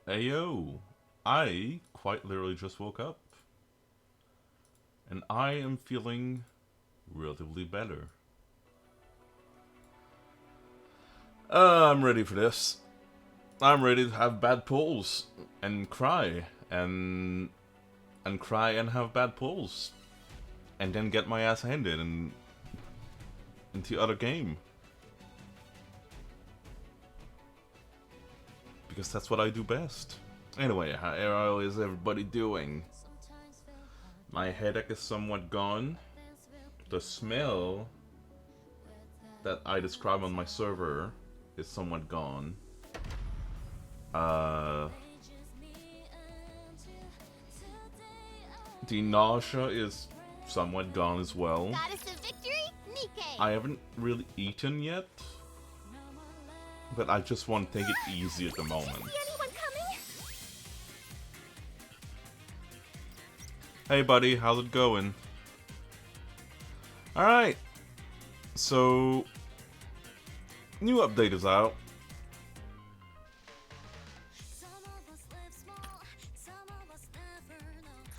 Ayo, I quite literally just woke up. And I am feeling relatively better. I'm ready for this. I'm ready to have bad pulls and cry and cry and have bad pulls. And then get my ass handed and into the other game. Because that's what I do best. Anyway, how is everybody doing? My headache is somewhat gone. The smell that I describe on my server is somewhat gone. The nausea is somewhat gone as well. Goddess of victory, Nikke. I haven't really eaten yet, but I just want to take it easy at the moment. See anyone coming? Hey buddy, how's it going? Alright, so new update is out.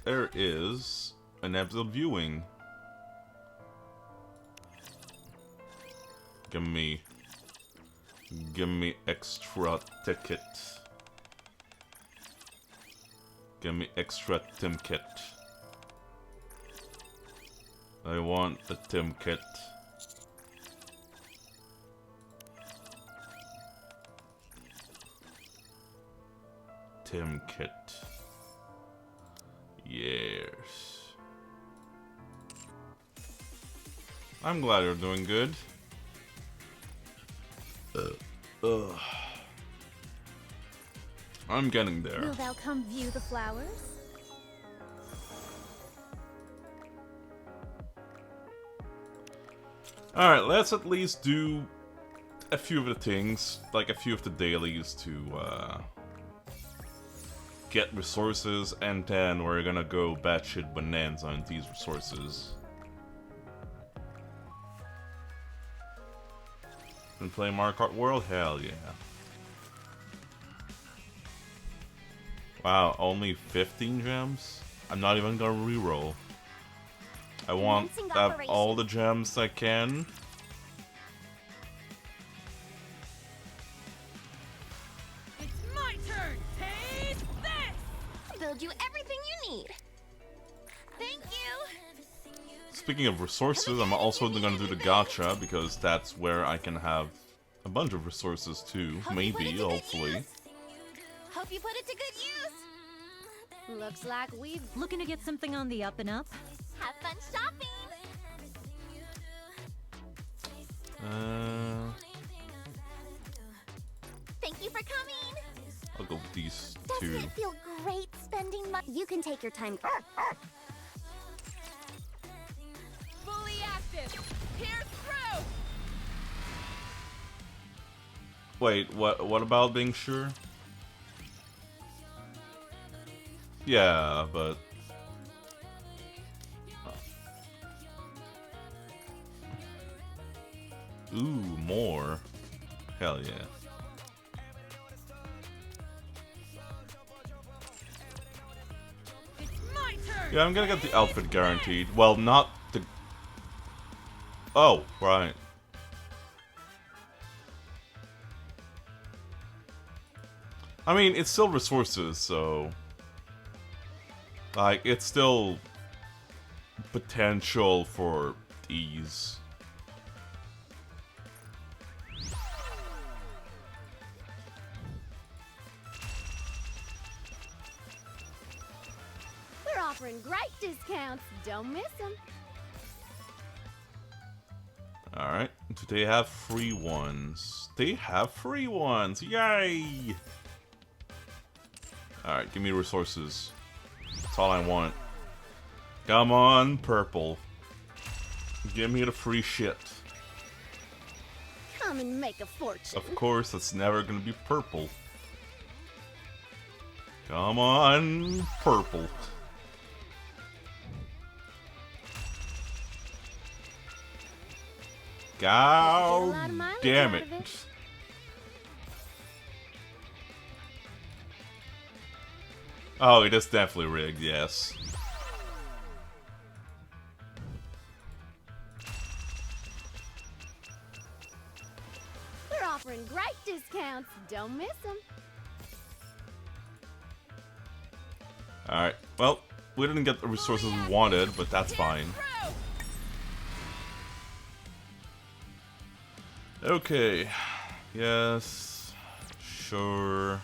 There is an episode viewing. Give me extra ticket. Give me extra Tim kit. I want the Tim kit. Tim kit. Yes. I'm glad you're doing good. I'm getting there. Will thou come view the flowers? Alright, let's at least do a few of the things, like a few of the dailies to get resources, and then we're gonna go batshit bonanza on these resources. And play Mario Kart World? Hell yeah. Wow, only 15 gems? I'm not even gonna reroll. I want to have all the gems I can. It's my turn! Taste this! Build you everything you need. Thank you! Speaking of resources, I'm also gonna do the gacha, because that's where I can have a bunch of resources too. Maybe, hopefully. Hope you put it to good use! Looks like we've... Looking to get something on the up and up? Have fun shopping! Thank you for coming! I'll go with these Doesn't two. it feel great spending money? You can take your time. Fully active! Pierce through! Wait, what about being sure? Yeah, but... Ooh, more. Hell yeah. It's my turn! Yeah, I'm gonna get the outfit guaranteed. Well, not the... Oh, right. I mean, it's still resources, so... Like, it's still... potential for ease. We're offering great discounts. Don't miss them. Alright, do they have free ones? They have free ones! Yay! Alright, give me resources. That's all I want. Come on, purple. Give me the free shit. Come and make a fortune. Of course, it's never gonna be purple. Come on, purple. God damn it. Oh, it is definitely rigged, yes. We're offering great discounts. Don't miss them. Alright, well, we didn't get the resources we wanted, but that's fine. Okay. Yes. Sure.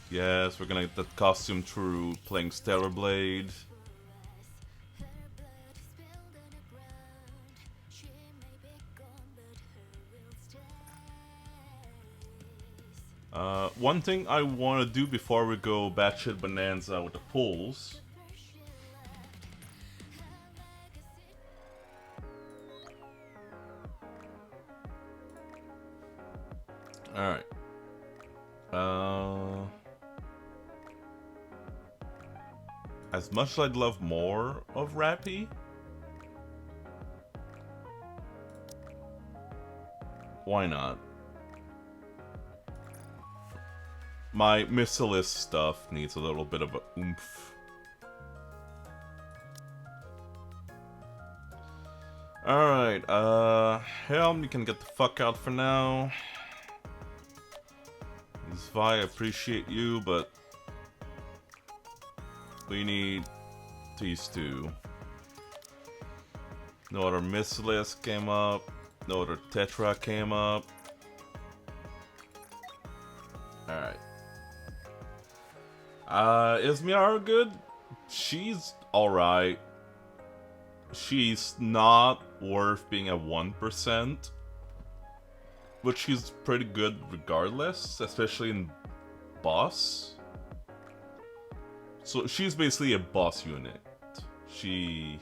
Yes, we're gonna get that costume through playing Stellar Blade. One thing I want to do before we go batshit bonanza with the pulls. Alright. As much as I'd love more of Rappy, why not? My Missilist stuff needs a little bit of a oomph. Alright, Helm, you can get the fuck out for now. Zvi, I appreciate you, but we need these two. No other Missilist came up, no other Tetra came up. Alright. Is Miara good? She's alright. She's not worth being a 1%. But she's pretty good regardless, especially in boss. So she's basically a boss unit. She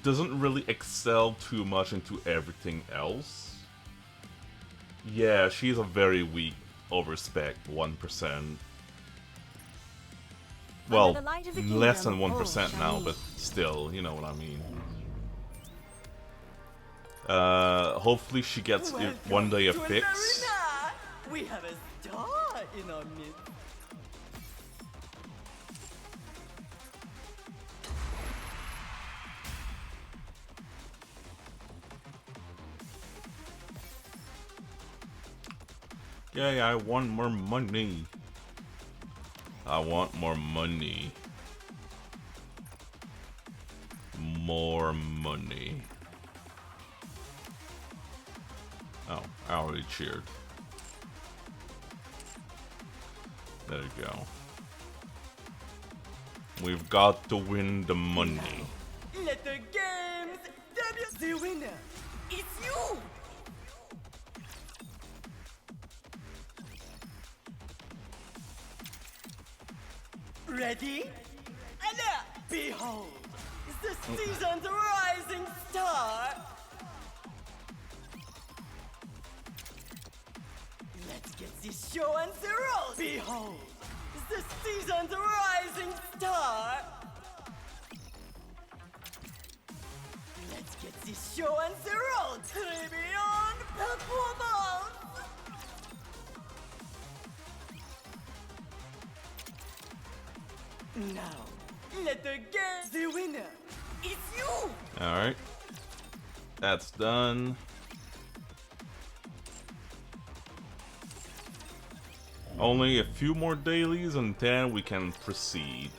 doesn't really excel too much into everything else. Yeah, she's a very weak overspec 1%. Well, less than 1% now, but still, you know what I mean. Hopefully she gets one day a fix. We have a star in our midst. Yeah, I want more money. I want more money. More money. Oh, I already cheered. There you go. We've got to win the money. Let the games debut. The winner, it's you. Ready? And behold, the season's rising star. Let's get this show on the road. Behold, the season's rising star. Let's get this show on the road. Tribune performance. Now, let the game. The winner, it's you. Alright. That's done. Only a few more dailies and then we can proceed.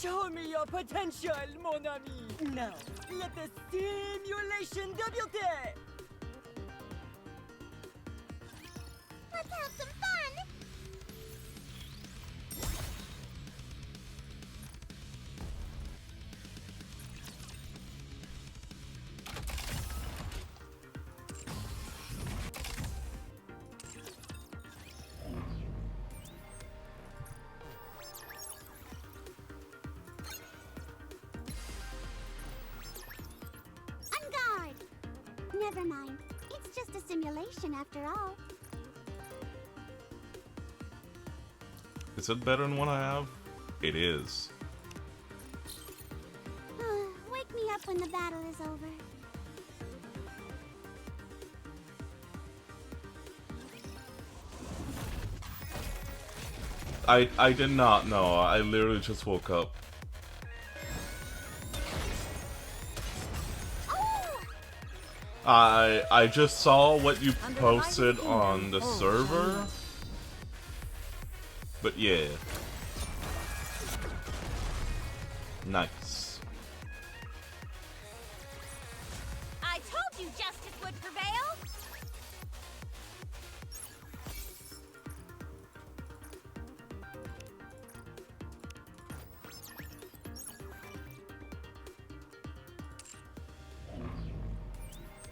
Show me your potential, mon ami. Now, let the simulation débute. Let's have some fun. Never mind. It's just a simulation after all. Is it better than what I have? It is. Wake me up when the battle is over. I did not know. I literally just woke up. I just saw what you posted on the server. But yeah. Nice. I told you justice would prevail.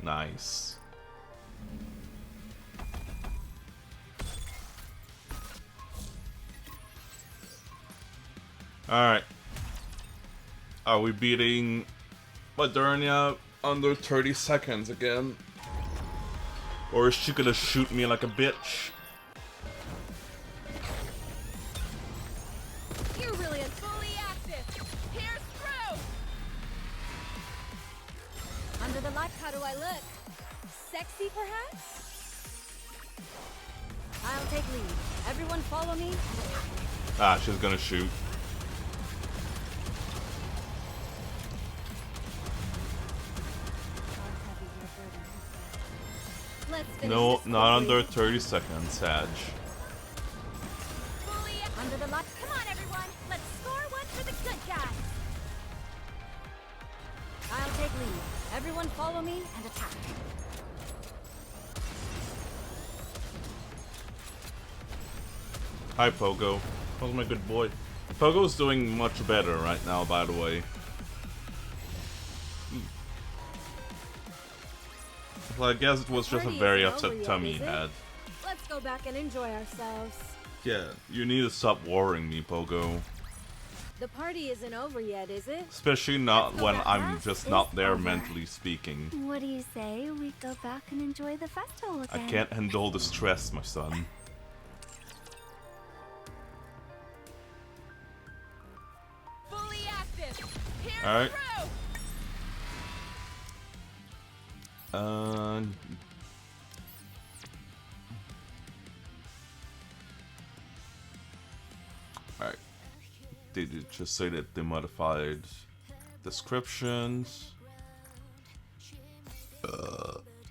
Nice. Alright. Are we beating Modernia under 30 seconds again? Or is she gonna shoot me like a bitch? You're really fully active. Here's through. Under the light, how do I look? Sexy, perhaps? I'll take lead. Everyone follow me. Ah, she's gonna shoot. No, not under 30 seconds, Sag. Under the light. Come on, everyone. Let's score one for the good guys. I'll take lead. Everyone follow me and attack. Hi, Pogo. How's my good boy? Pogo's doing much better right now, by the way. Well, I guess it was just a very upset tummy he had. Let's go back and enjoy ourselves. Yeah, you need to stop worrying me, Pogo. The party isn't over yet, is it? Especially not when I'm just not there mentally speaking. What do you say we go back and enjoy the festival I again? can't handle the stress, my son. Fully active. Here's Alright. through. Alright. Did it just say that they modified descriptions?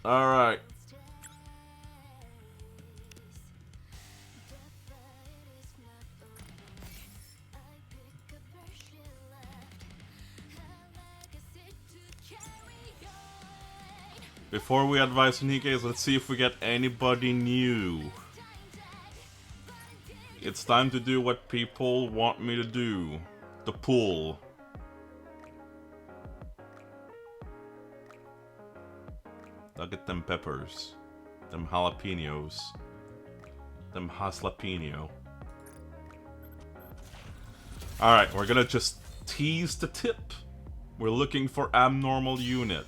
Alright. Before we advise Nikke, let's see if we get anybody new. It's time to do what people want me to do. The pool. Look at them peppers. Them jalapenos. Them jalapeno. Alright, we're gonna just tease the tip. We're looking for abnormal unit.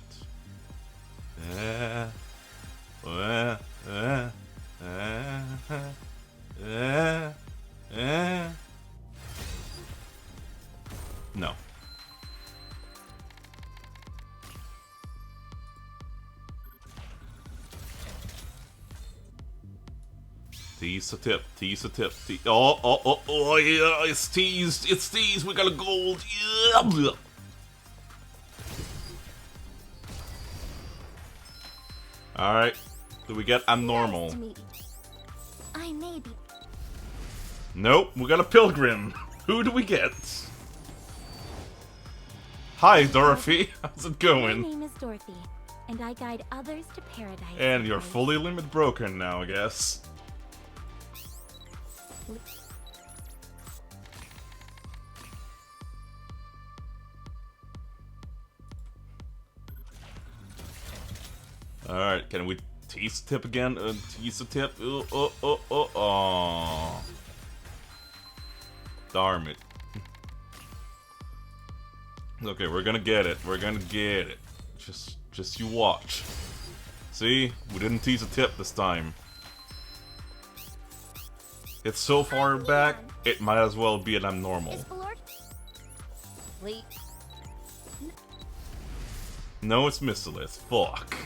No. Tease the tip, tease the tip, oh, yeah, it's teased, we got a gold, yeah. Alright, do we get abnormal? I may be. Nope, we got a pilgrim. Who do we get? Hi, Dorothy. How's it My going? name is Dorothy, and I guide others to paradise. And you're fully limit broken now, I guess. Alright, can we tease the tip again? Tease the tip? Oh. Darn it. Okay, we're gonna get it. We're gonna get it. Just you watch. See? We didn't tease the tip this time. It's so far back, it might as well be an abnormal. Is Lord? Wait. No, it's Missilith. Fuck.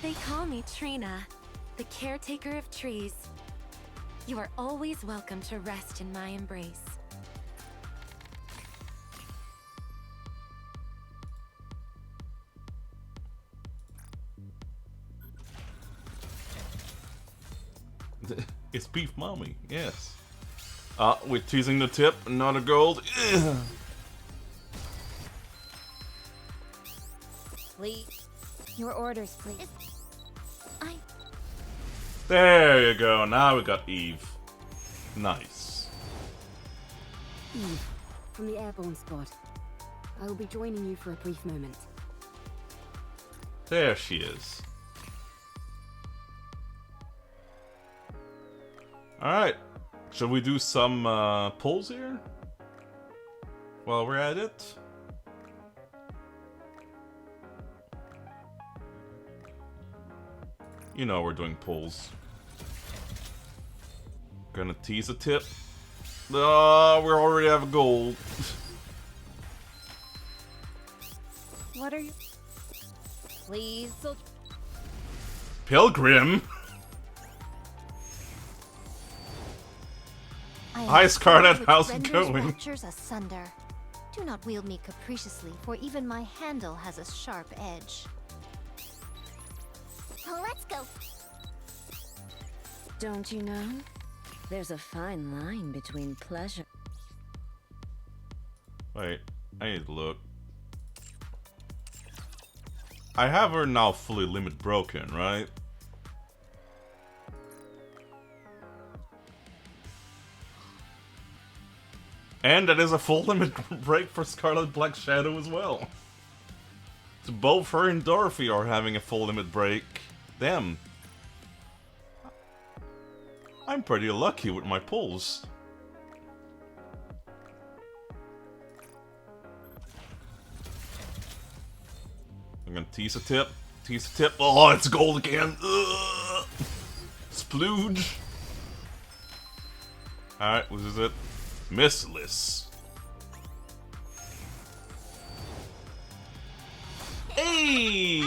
They call me Trina, the caretaker of trees. You are always welcome to rest in my embrace. It's beef mommy, yes. We're teasing the tip, not a gold. Please. Your orders, please. There you go, now we got Eve. Nice. Eve, from the airborne squad. I will be joining you for a brief moment. There she is. Alright, shall we do some polls here? While we're at it? You know we're doing polls. Gonna tease a tip. Oh, we already have a gold. What are you? Please, Pilgrim? Hi Scarlet, how's it going? Watchers asunder. Do not wield me capriciously, for even my handle has a sharp edge. Let's go. Don't you know? There's a fine line between pleasure. Wait, I need to look. I have her now fully limit broken, right? And that is a full limit break for Scarlet Black Shadow as well. So both her and Dorothy are having a full limit break. Damn. I'm pretty lucky with my pulls. I'm gonna tease a tip. Tease a tip. Oh, it's gold again. Ugh. Splooge. Alright, what is it? Missless. Hey!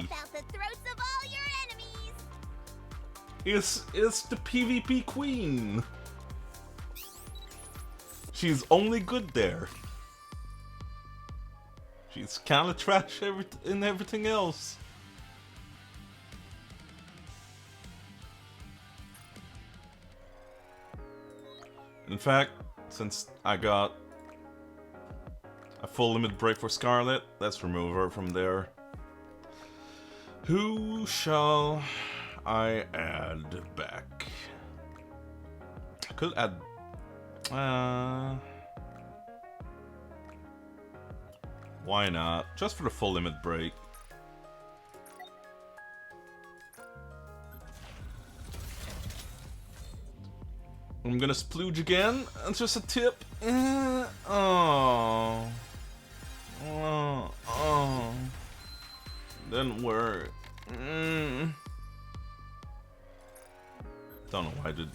Rip out the throats of all your enemies. It's the PvP queen. She's only good there. She's kind of trash in everything else. In fact, since I got a full limit break for Scarlet, let's remove her from there. Who shall I add back? I could add... why not? Just for the full limit break. I'm gonna splooge again. It's just a tip. Oh. Didn't work. Don't know why I did.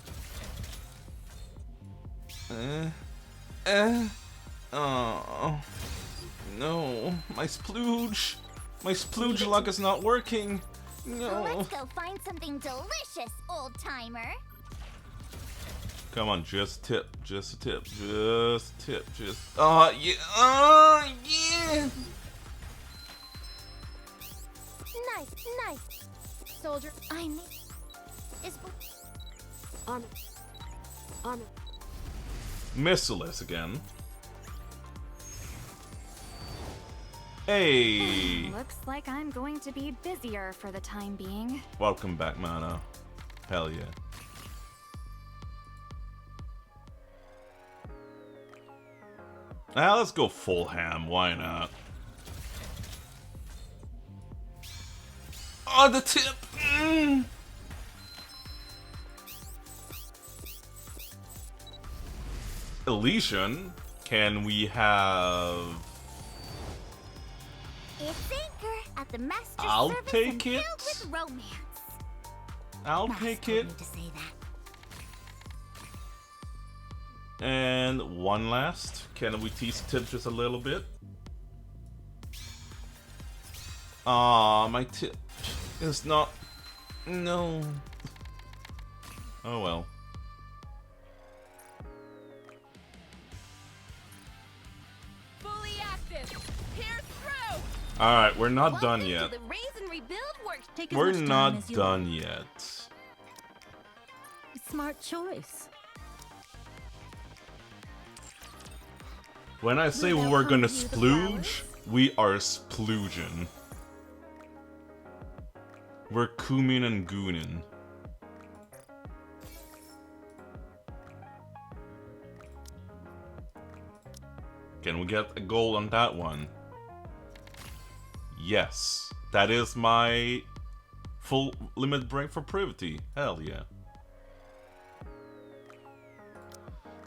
Oh. No. My splooge. My splooge luck is not working. No. Let's go find something delicious, old-timer. Come on, just tip, just a tip, just a tip, just... yeah, yeah! Nice. Soldier, I need... Is... Honor. Missless again. Hey! Looks like I'm going to be busier for the time being. Welcome back, Mana. Hell yeah. Now let's go full ham, why not? Oh, the tip! Elysian, can we have... It's Anchor at the master I'll service take and it. filled with romance. I'll Master take told it. me to say that. And one last. Can we tease tip just a little bit? Ah, my tip is not... No. Oh well. Here's through! Alright, we're not done Welcome yet. to the raise and rebuild work. Take as We're much time not as you done yet. Smart choice. When I say Will thou we're gonna come view the splooge, we are splooging. We're coomin' and goonin'. Can we get a goal on that one? Yes. That is my full limit break for privity. Hell yeah.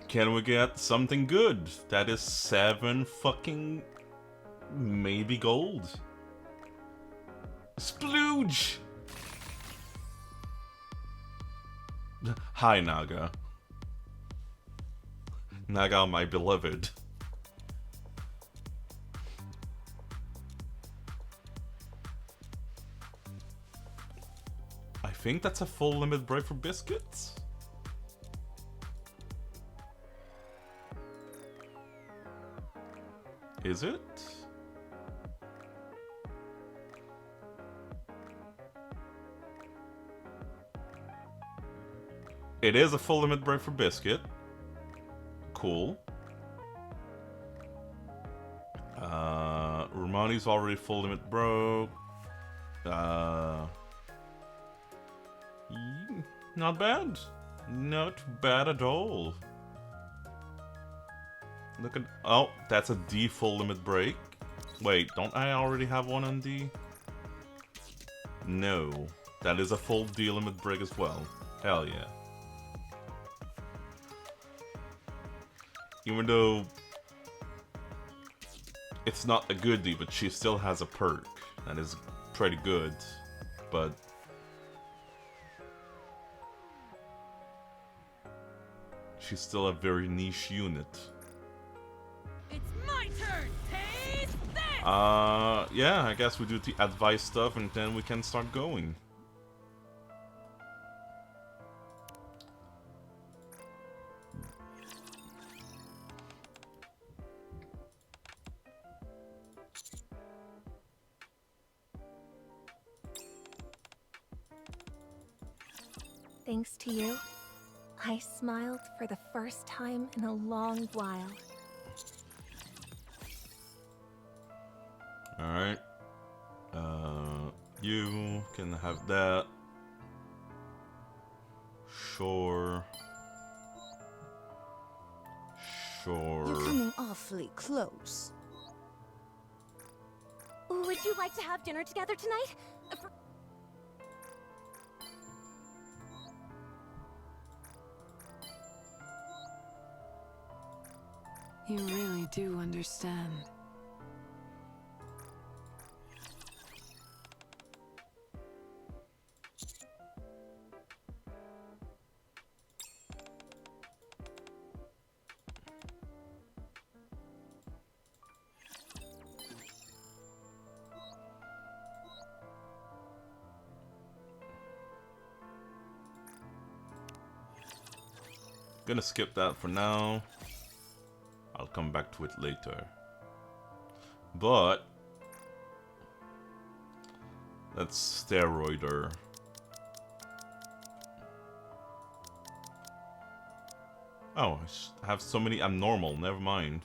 Can we get something good? That is 7 fucking... maybe gold. Splooge! Hi, Naga. Naga, my beloved. I think that's a full limit break for biscuits. Is it? It is a full limit break for biscuit. Cool. Romani's already full limit broke. Not bad. Not bad at all. Look at... oh, that's a D full limit break. Wait, don't I already have one on D? No. That is a full D limit break as well. Hell yeah. Even though... it's not a good D, but she still has a perk. That is pretty good. But... she's still a very niche unit. It's my turn. Taste this. Yeah, I guess we do the advice stuff and then we can start going. Thanks to you, I smiled for the first time in a long while. Alright. You can have that. Sure. You're Sure. coming awfully close. Would you like to have dinner together tonight? You really do understand. Gonna skip that for now. I'll come back to it later. But let's steroid her. Oh, I have so many abnormal, never mind.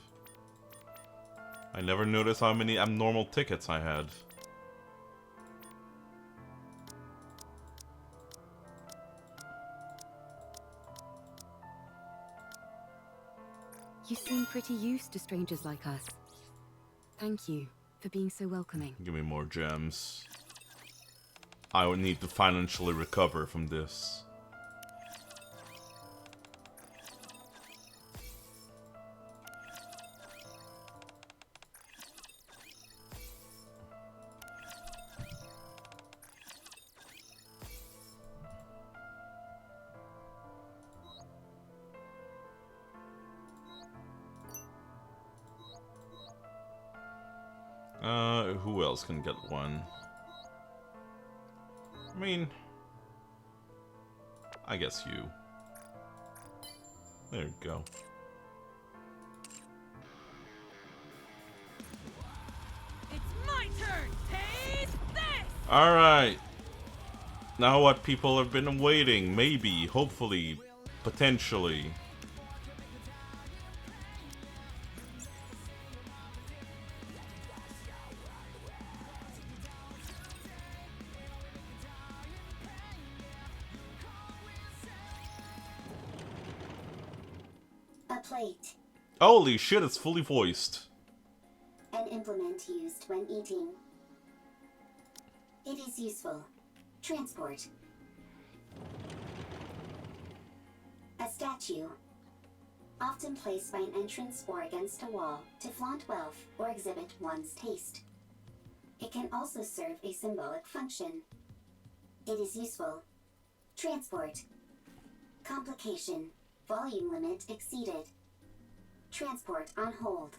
I never noticed how many abnormal tickets I had. You seem pretty used to strangers like us. Thank you for being so welcoming. Give me more gems. I would need to financially recover from this. Who else can get one? I mean, I guess you. There you go. Alright. Now what people have been waiting. Maybe, hopefully, potentially. A plate. Holy shit, it's fully voiced. An implement used when eating. It is useful. Transport. A statue. Often placed by an entrance or against a wall to flaunt wealth or exhibit one's taste. It can also serve a symbolic function. It is useful. Transport. Complication. Volume limit exceeded. Transport on hold.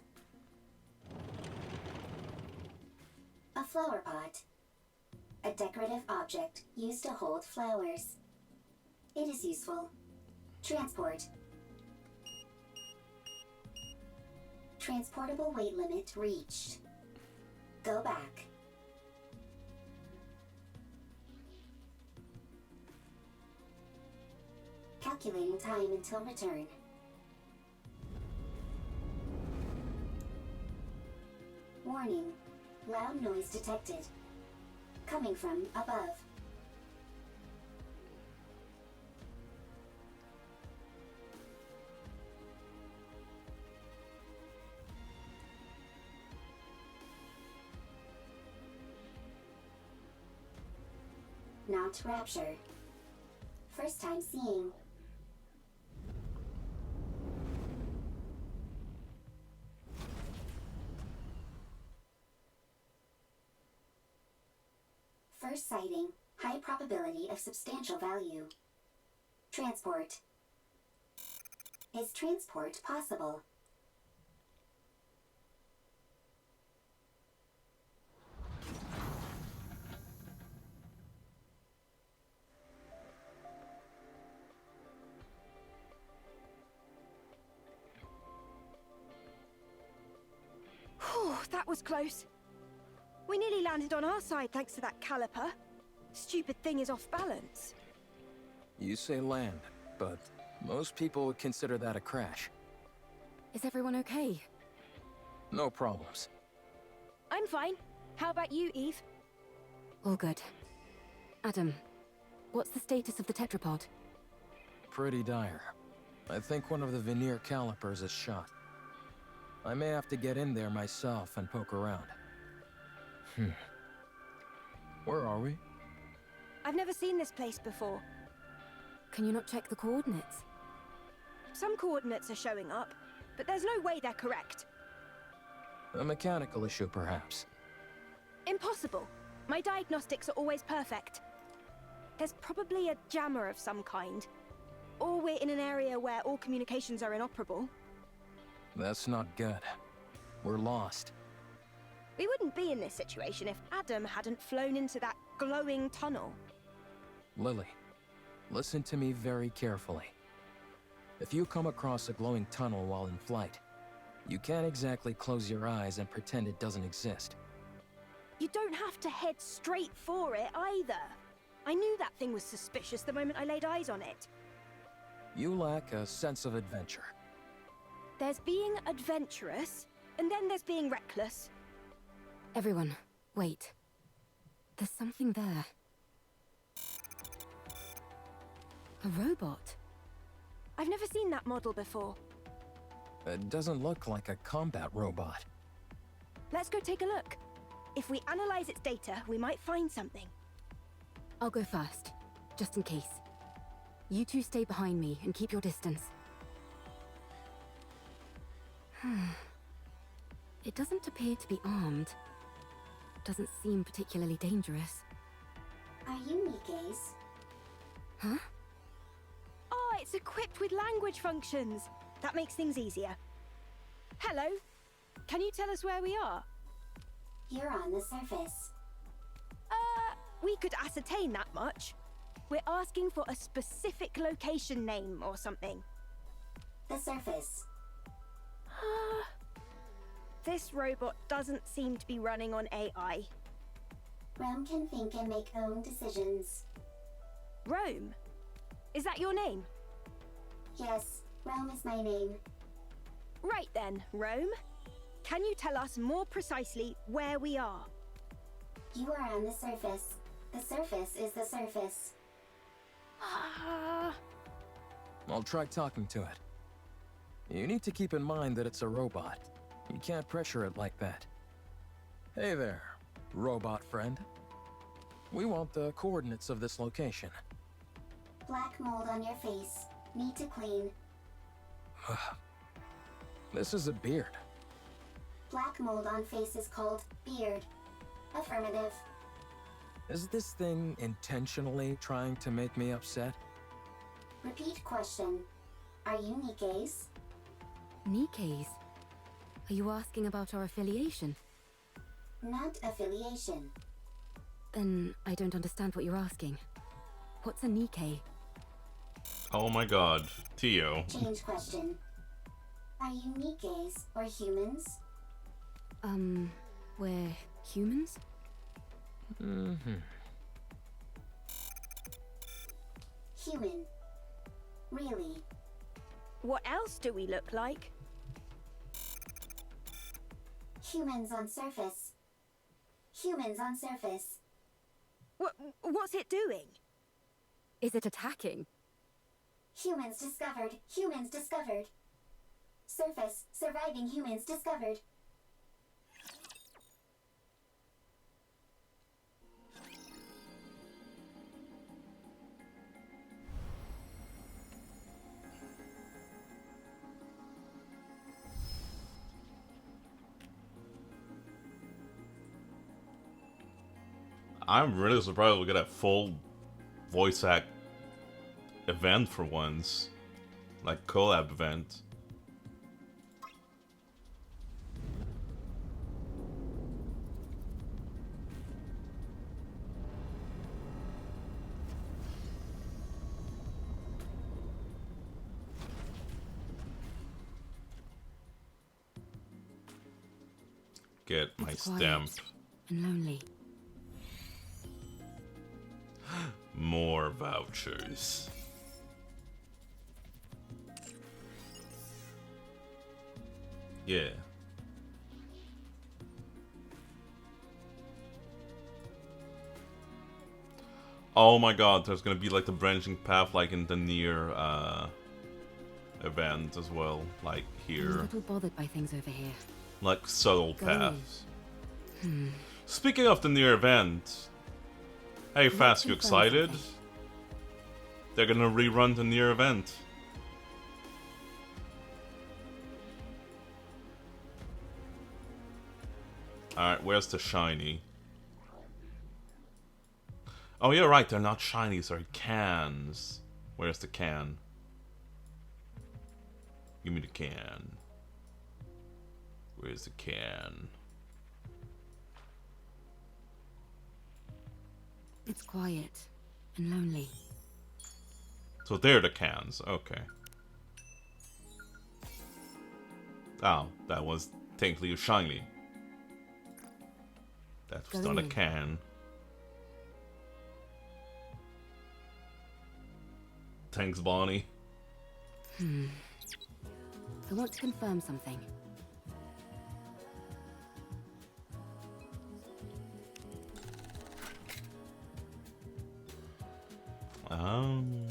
A flower pot. A decorative object used to hold flowers. It is useful. Transport. Transportable weight limit reached. Go back. Calculating time until return. Warning. Loud noise detected. Coming from above. Now to Rapture. First time seeing. First sighting, high probability of substantial value. Transport. Is transport possible? Whew, that was close. We nearly landed on our side thanks to that caliper. Stupid thing is off balance. You say land, but most people would consider that a crash. Is everyone okay? No problems. I'm fine. How about you, Eve? All good. Adam, what's the status of the tetrapod? Pretty dire. I think one of the veneer calipers is shot. I may have to get in there myself and poke around. Where are we? I've never seen this place before. Can you not check the coordinates? Some coordinates are showing up, but there's no way they're correct. A mechanical issue, perhaps. Impossible. My diagnostics are always perfect. There's probably a jammer of some kind. Or we're in an area where all communications are inoperable. That's not good. We're lost. We wouldn't be in this situation if Adam hadn't flown into that glowing tunnel. Lily, listen to me very carefully. If you come across a glowing tunnel while in flight, you can't exactly close your eyes and pretend it doesn't exist. You don't have to head straight for it either. I knew that thing was suspicious the moment I laid eyes on it. You lack a sense of adventure. There's being adventurous, and then there's being reckless. Everyone, wait. There's something there. A robot. I've never seen that model before. It doesn't look like a combat robot. Let's go take a look. If we analyze its data, we might find something. I'll go first, just in case. You two stay behind me and keep your distance. It doesn't appear to be armed. Doesn't seem particularly dangerous. Are you Nikke's? Huh? Oh, it's equipped with language functions. That makes things easier. Hello. Can you tell us where we are? You're on the surface. We could ascertain that much. We're asking for a specific location name or something. The surface. This robot doesn't seem to be running on AI. Rome can think and make own decisions. Rome? Is that your name? Yes, Rome is my name. Right then, Rome. Can you tell us more precisely where we are? You are on the surface. The surface is the surface. I'll try talking to it. You need to keep in mind that it's a robot. You can't pressure it like that. Hey there, robot friend. We want the coordinates of this location. Black mold on your face. Need to clean. This is a beard. Black mold on face is called beard. Affirmative. Is this thing intentionally trying to make me upset? Repeat question. Are you Nikke's? Nikke's? Are you asking about our affiliation? Not affiliation. Then I don't understand what you're asking. What's a Nikke? Oh my god, Tio. Change question. Are you Nikke's or humans? We're humans? Human. Really? What else do we look like? Humans on surface. Humans on surface. What's it doing? Is it attacking? Humans discovered. Humans discovered. Surface. Surviving humans discovered. I'm really surprised we get a full voice act event for once. Like collab event. Get my It's quiet stamp. and lonely. More vouchers. Yeah. Oh my god, there's gonna be like the branching path like in the near event as well. Like I'm a here. little bothered by things over here. Like subtle Go in. paths. Speaking of the near event, hey Fast, you confirm excited? something. They're gonna rerun the near event. Alright, where's the shiny? Oh yeah, right, they're not shinies, they're cans. Where's the can? Give me the can. Where's the can? It's quiet and lonely. So they're the cans, okay. Oh, that was technically a shiny. That was Go not a in. can. Thanks, Bonnie. I want to confirm something. Um,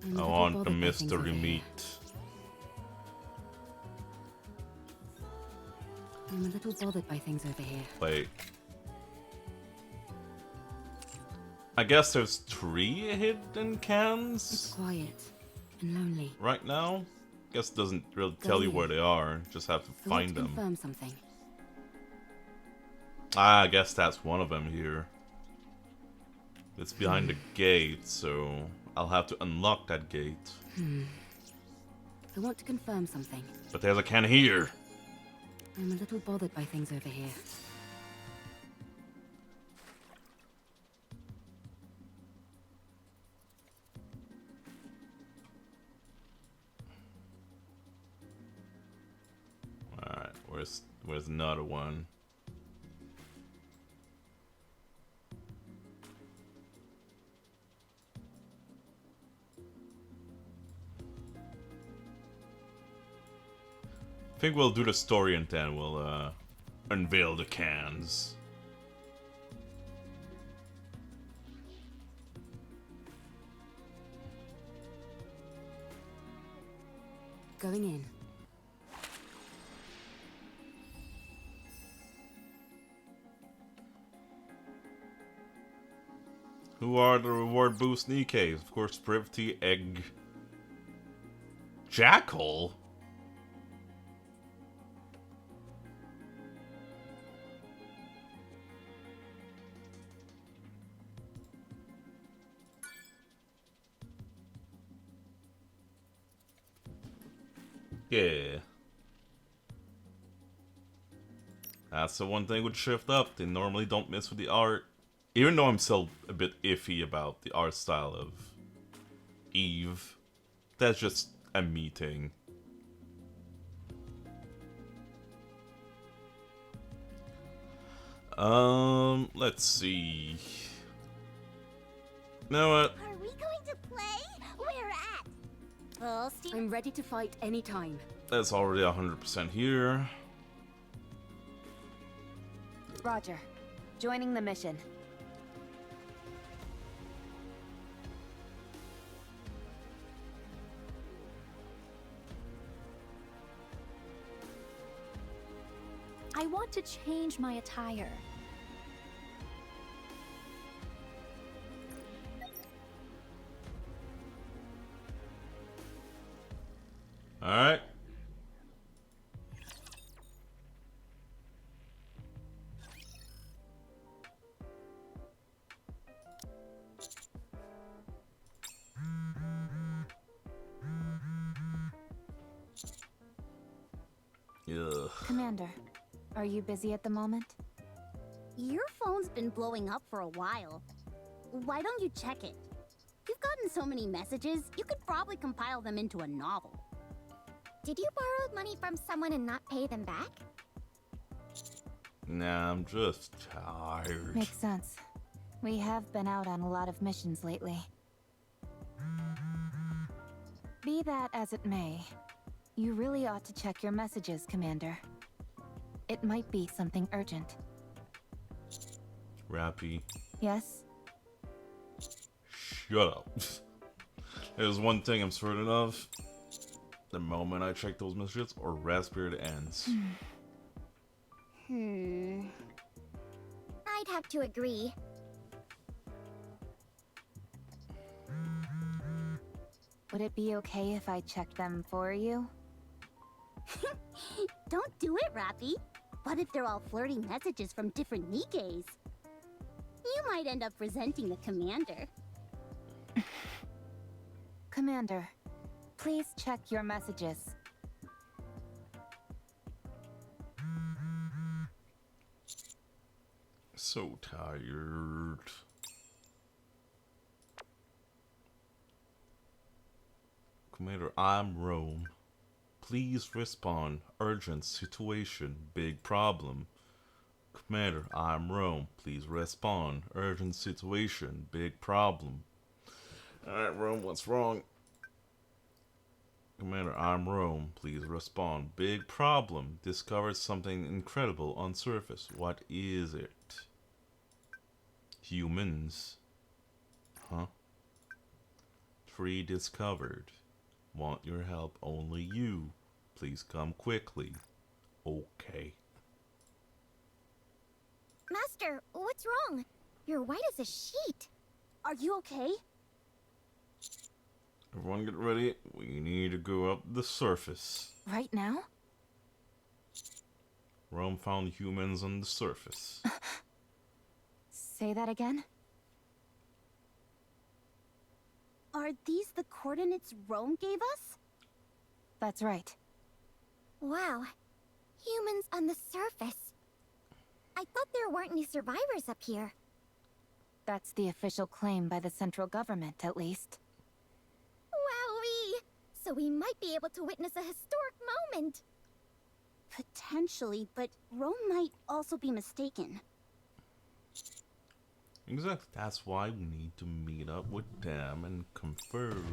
I'm a I little want the bothered by things over mystery here. meat. I'm a little bothered by things over here. Wait. I guess there's 3 hidden It's cans quiet and lonely. right now. Guess it doesn't really Go tell you in. where they are. Just have to I want find to them. confirm something. Ah, I guess that's one of them here. It's behind the gate, so I'll have to unlock that gate. I want to confirm something. But there's a can here. I'm a little bothered by things over here. Alright, where's another one? think we'll do the story and then we'll unveil the cans. Going in. Who are the reward boost Nikke? Of course, Privity, Egg, Jackal. Yeah. That's the one thing with Shift Up. They normally don't mess with the art. Even though I'm still a bit iffy about the art style of Eve. That's just a me thing. Let's see. You know what? Are we going to play? Where at? Full steam. I'm ready to fight anytime. That's already 100% here. Roger. Joining the mission. I want to change my attire. Alright. Ugh. Commander, are you busy at the moment? Your phone's been blowing up for a while. Why don't you check it? You've gotten so many messages, you could probably compile them into a novel. Did you borrow money from someone and not pay them back? Nah, I'm just tired. Makes sense. We have been out on a lot of missions lately. Be that as it may, you really ought to check your messages, Commander. It might be something urgent. Rappy. Yes? Shut up. There's one thing I'm certain of. The moment I check those messages, or Raspberry ends. I'd have to agree. Would it be okay if I checked them for you? Don't do it, Rappy. What if they're all flirty messages from different Nikkes? You might end up resenting the commander. Commander, please check your messages. So tired. Commander, I'm Rome. Please respond. Urgent situation. Big problem. Commander, I'm Rome. Please respond. Urgent situation. Big problem. Alright, Rome, what's wrong? Commander, I'm Rome. Please respond. Big problem. Discovered something incredible on surface. What is it? Humans. Huh? 3 discovered. Want your help, only you. Please come quickly. Okay. Master, what's wrong? You're white as a sheet. Are you okay? Everyone get ready. We need to go up the surface. Right now? Rome found humans on the surface. Say that again? Are these the coordinates Rome gave us? That's right. Wow. Humans on the surface. I thought there weren't any survivors up here. That's the official claim by the central government, at least. Wowee! So we might be able to witness a historic moment. Potentially, but Rome might also be mistaken. Exactly. That's why we need to meet up with them and confirm.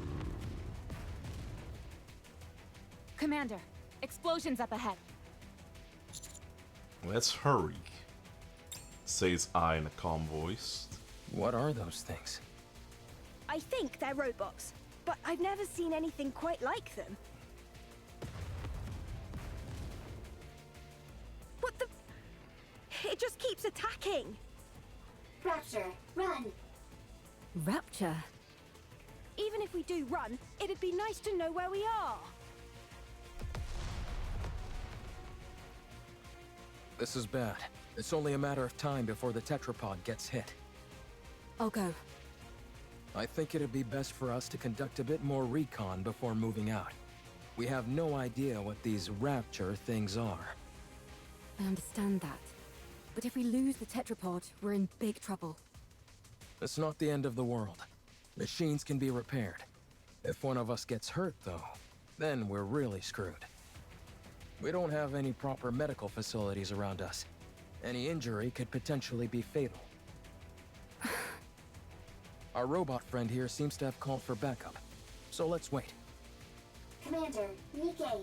Commander, Explosions up ahead. Let's hurry, says I in a calm voice. What are those things? I think they're robots, but I've never seen anything quite like them. What the? It just keeps attacking. Rapture, run! Rapture? Even if we do run, it'd be nice to know where we are. This is bad. It's only a matter of time before the tetrapod gets hit. I'll go. I think it'd be best for us to conduct a bit more recon before moving out. We have no idea what these rapture things are. I understand that. But if we lose the tetrapod, we're in big trouble. It's not the end of the world. Machines can be repaired. If one of us gets hurt, though, then we're really screwed. We don't have any proper medical facilities around us. Any injury could potentially be fatal. Our robot friend here seems to have called for backup, so let's wait. Commander, Nikke.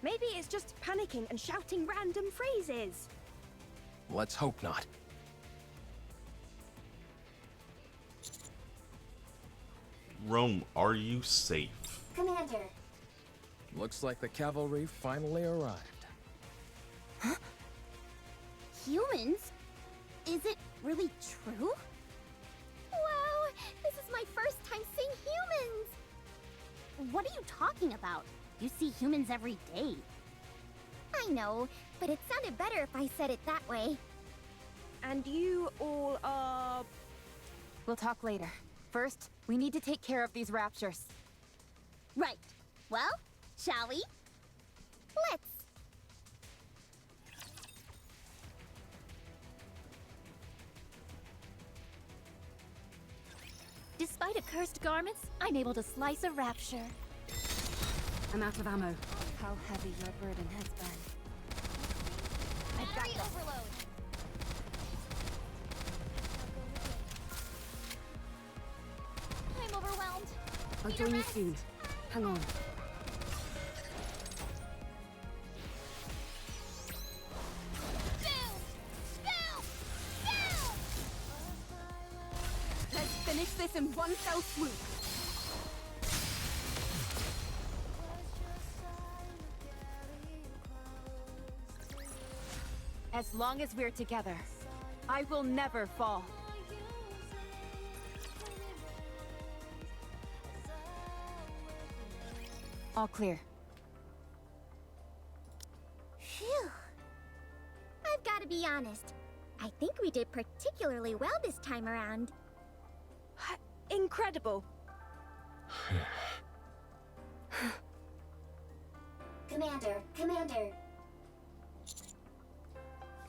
Maybe it's just panicking and shouting random phrases. Let's hope not. Rome, are you safe? Commander. Looks like the cavalry finally arrived. Humans? Is it really true? Wow, this is my first time seeing humans! What are you talking about? You see humans every day. I know, but it sounded better if I said it that way. And you all are... We'll talk later. First, we need to take care of these raptures. Right. Well, shall we? Let's. Despite accursed garments, I'm able to slice a rapture. I'm out of ammo. How heavy your burden has been. I've got Battery this. overload. I'm overwhelmed. I'll Need a join you rest. soon. Hang on. Boom! Boom! Boom! Let's finish this in one fell swoop. As long as we're together, I will never fall. All clear. Phew. I've got to be honest. I think we did particularly well this time around. Incredible. Commander.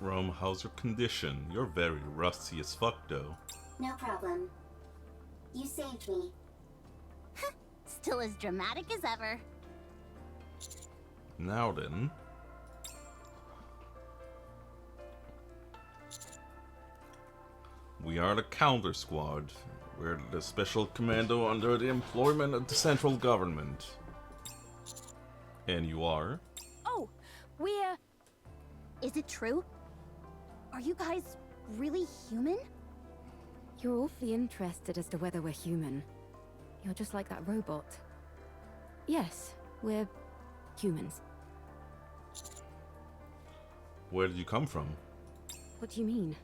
Rome, how's your condition? You're very rusty as fuck, though. No problem. You saved me. Still as dramatic as ever. Now then. We are the Counter Squad. We're the special commando under the employment of the central government. And you are? Oh, we're... Is it true? Are you guys really human? You're awfully interested as to whether we're human. You're just like that robot. Yes, we're humans. Where did you come from? What do you mean?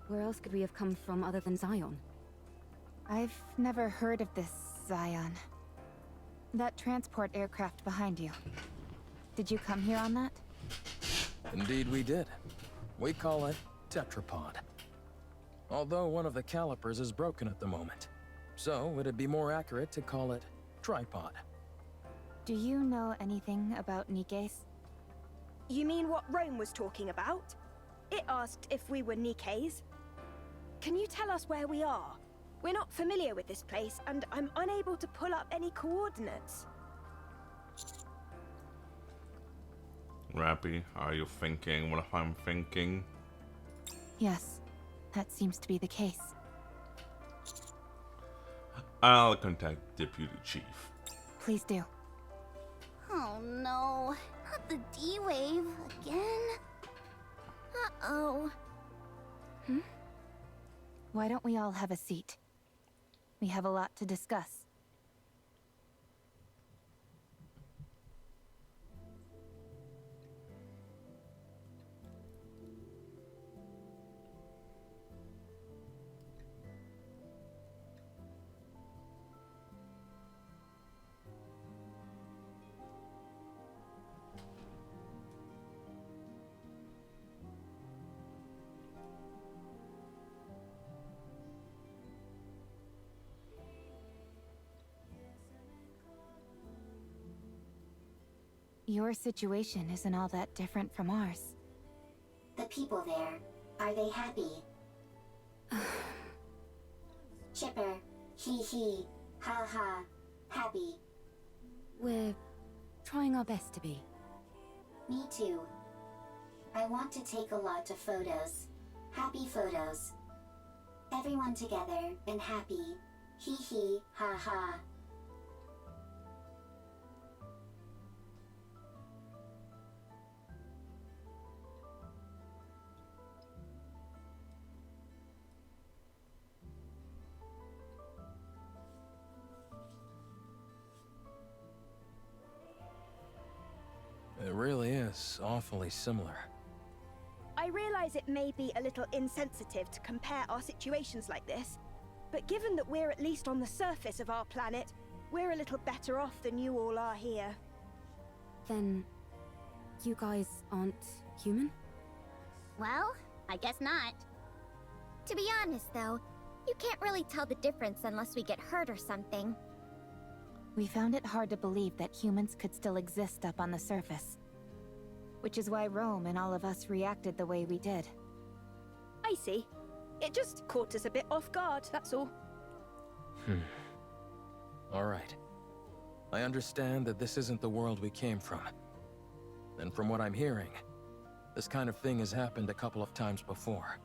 Where else could we have come from other than Zion? I've never heard of this, Zion. That transport aircraft behind you. Did you come here on that? Indeed we did. We call it tetrapod. Although one of the calipers is broken at the moment. So it'd be more accurate to call it tripod. Do you know anything about Nikke's? You mean what Rome was talking about? It asked if we were Nikke's. Can you tell us where we are? We're not familiar with this place, and I'm unable to pull up any coordinates. Rappy, are you thinking what I'm thinking? Yes, that seems to be the case. I'll contact Deputy Chief. Please do. Huh. Oh no, not the D-Wave again. Uh-oh. Why don't we all have a seat? We have a lot to discuss. Your situation isn't all that different from ours. The people there, are they happy? Chipper, hee hee, ha ha, happy. We're trying our best to be. Me too. I want to take a lot of photos. Happy photos. Everyone together and happy. Hee hee, ha ha. It really is awfully similar. I realize it may be a little insensitive to compare our situations like this, but given that we're at least on the surface of our planet, we're a little better off than you all are here. Then, you guys aren't human? Well, I guess not. To be honest, though, you can't really tell the difference unless we get hurt or something. We found it hard to believe that humans could still exist up on the surface. Which is why Rome and all of us reacted the way we did. I see. It just caught us a bit off guard, that's all. All right. I understand that this isn't the world we came from. And from what I'm hearing, this kind of thing has happened a couple of times before.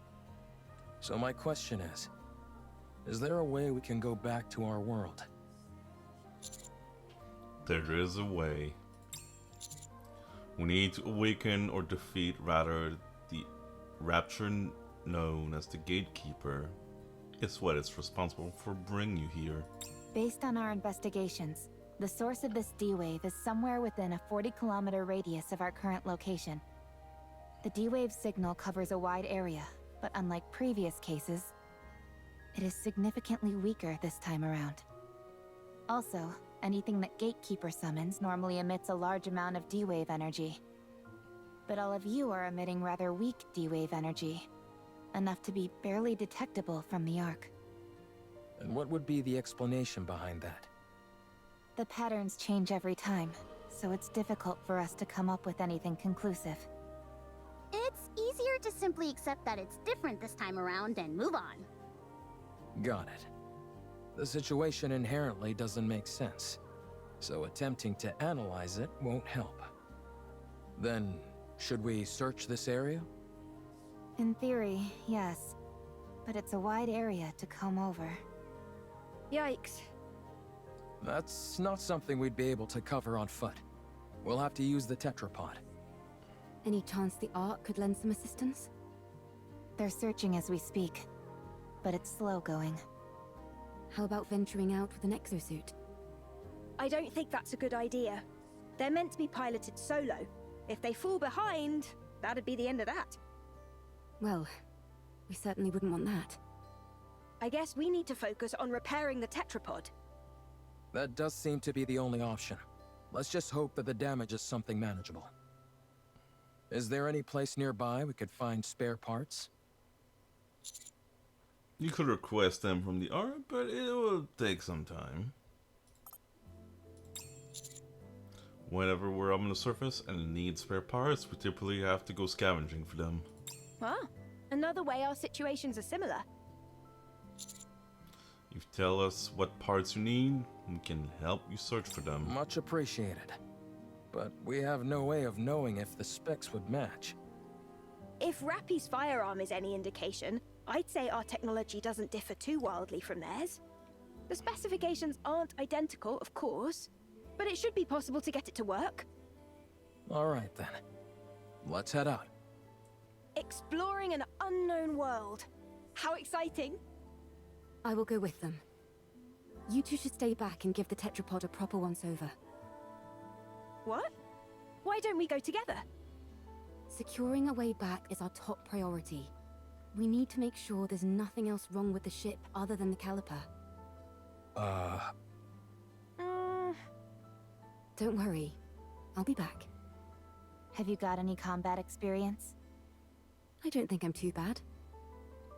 So my question is there a way we can go back to our world? There is a way. We need to awaken or defeat, rather, the rapture known as the Gatekeeper. It's what is responsible for bringing you here. Based on our investigations, the source of this D-Wave is somewhere within a 40-kilometer radius of our current location. The D-Wave signal covers a wide area, but unlike previous cases, it is significantly weaker this time around. Also, anything that Gatekeeper summons normally emits a large amount of D-Wave energy. But all of you are emitting rather weak D-Wave energy, enough to be barely detectable from the Ark. And what would be the explanation behind that? The patterns change every time, so it's difficult for us to come up with anything conclusive. It's easier to simply accept that it's different this time around and move on. Got it. The situation inherently doesn't make sense, so attempting to analyze it won't help. Then, should we search this area? In theory, yes. But it's a wide area to comb over. Yikes. That's not something we'd be able to cover on foot. We'll have to use the tetrapod. Any chance the Ark could lend some assistance? They're searching as we speak, but it's slow going. How about venturing out with an exosuit? I don't think that's a good idea. They're meant to be piloted solo. If they fall behind, that'd be the end of that. Well, we certainly wouldn't want that. I guess we need to focus on repairing the tetrapod. That does seem to be the only option. Let's just hope that the damage is something manageable. Is there any place nearby we could find spare parts? You could request them from the Ark, but it will take some time. Whenever we're up on the surface and need spare parts, we typically have to go scavenging for them. Ah, another way our situations are similar. You tell us what parts you need, we can help you search for them. Much appreciated. But we have no way of knowing if the specs would match. If Rappy's firearm is any indication, I'd say our technology doesn't differ too wildly from theirs. The specifications aren't identical, of course, but it should be possible to get it to work. All right, then. Let's head out. Exploring an unknown world. How exciting! I will go with them. You two should stay back and give the tetrapod a proper once-over. What? Why don't we go together? Securing a way back is our top priority. We need to make sure there's nothing else wrong with the ship other than the caliper. Don't worry. I'll be back. Have you got any combat experience? I don't think I'm too bad.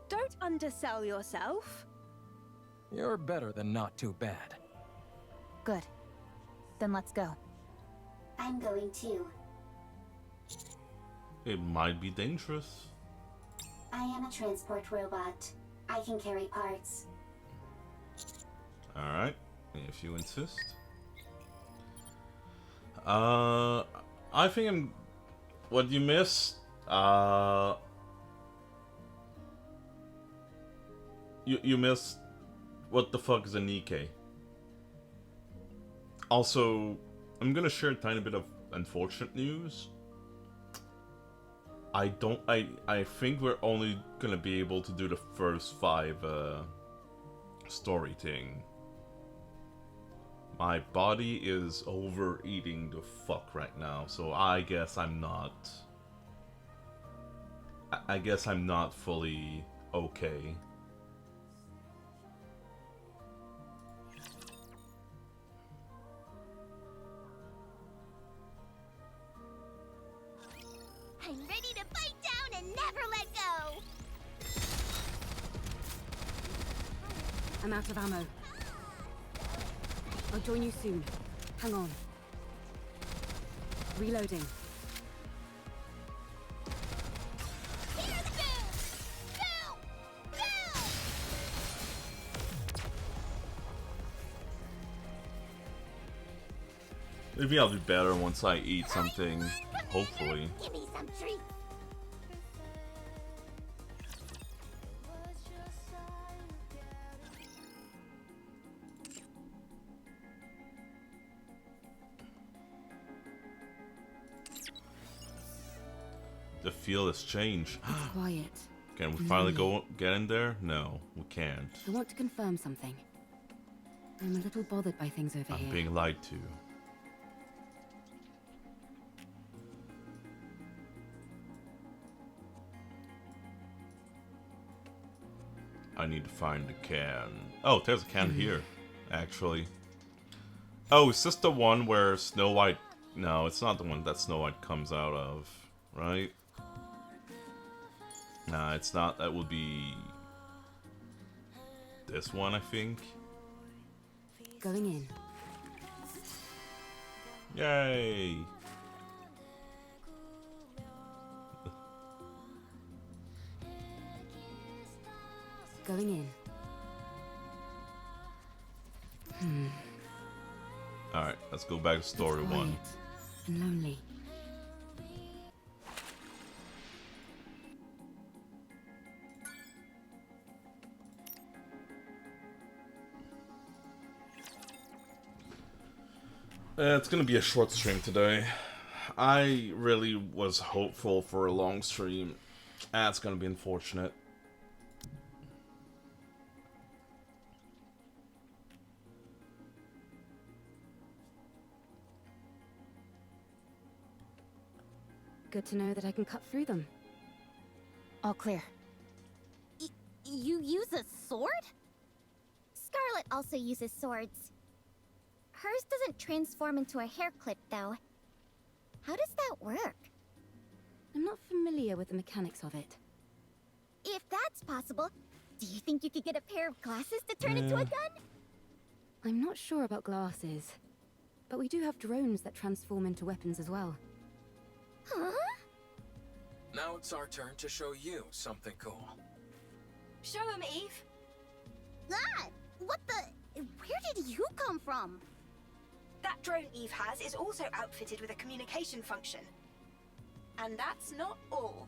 Don't undersell yourself. You're better than not too bad. Good. Then let's go. I'm going too. It might be dangerous. I am a transport robot. I can carry parts. Alright, if you insist. I think I'm... What you missed? You missed... What the fuck is a Nikke? Also, I'm gonna share a tiny bit of unfortunate news. I think we're only gonna be able to do the first 5 story thing. My body is overeating the fuck right now, so I guess I'm not... I guess I'm not fully okay. I'm ready to bite down and never let go! I'm out of ammo. I'll join you soon. Hang on. Reloading. Hear the boom! Boom! Boom! Maybe I'll be better once I eat something, hopefully. Give me some treats! The field has changed. It's quiet. Can we finally get in there? No, we can't. I want to confirm something. I'm a little bothered by things over here. I'm being lied to. I need to find the can. Oh, there's a can here, actually. Oh, is this the one where Snow White... No, it's not the one that Snow White comes out of, right? Nah, it's not. That would be... this one, I think. Going in. Yay! Going in. Alright, let's go back to story It's quiet 1. and lonely. It's gonna be a short stream today. I really was hopeful for a long stream. That's gonna be unfortunate. Good to know that I can cut through them. All clear. You use a sword? Scarlet also uses swords. Hers doesn't transform into a hair clip, though. How does that work? I'm not familiar with the mechanics of it. If that's possible, do you think you could get a pair of glasses to turn into a gun? I'm not sure about glasses, but we do have drones that transform into weapons as well. Huh? Now it's our turn to show you something cool. Show him, Eve. Ah! What the... Where did you come from? That drone Eve has is also outfitted with a communication function. And that's not all.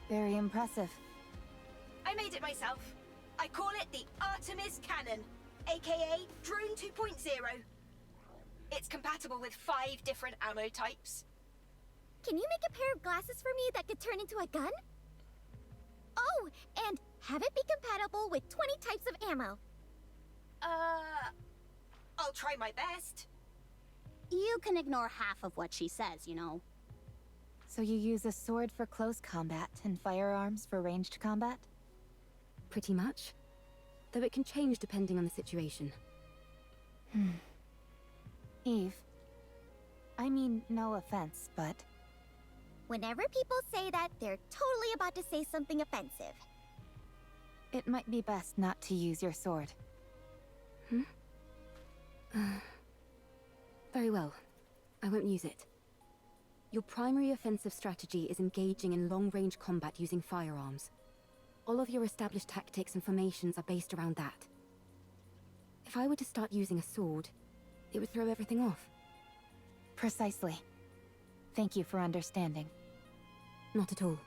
Very impressive. I made it myself. I call it the Artemis Cannon, aka Drone 2.0. It's compatible with 5 different ammo types. Can you make a pair of glasses for me that could turn into a gun? Oh, and have it be compatible with 20 types of ammo. I'll try my best. You can ignore half of what she says, you know. So you use a sword for close combat and firearms for ranged combat? Pretty much. Though it can change depending on the situation. Eve. I mean, no offense, but... Whenever people say that, they're totally about to say something offensive. it might be best not to use your sword. Very well. I won't use it. Your primary offensive strategy is engaging in long-range combat using firearms. All of your established tactics and formations are based around that. If I were to start using a sword, it would throw everything off. Precisely. Thank you for understanding. Not at all.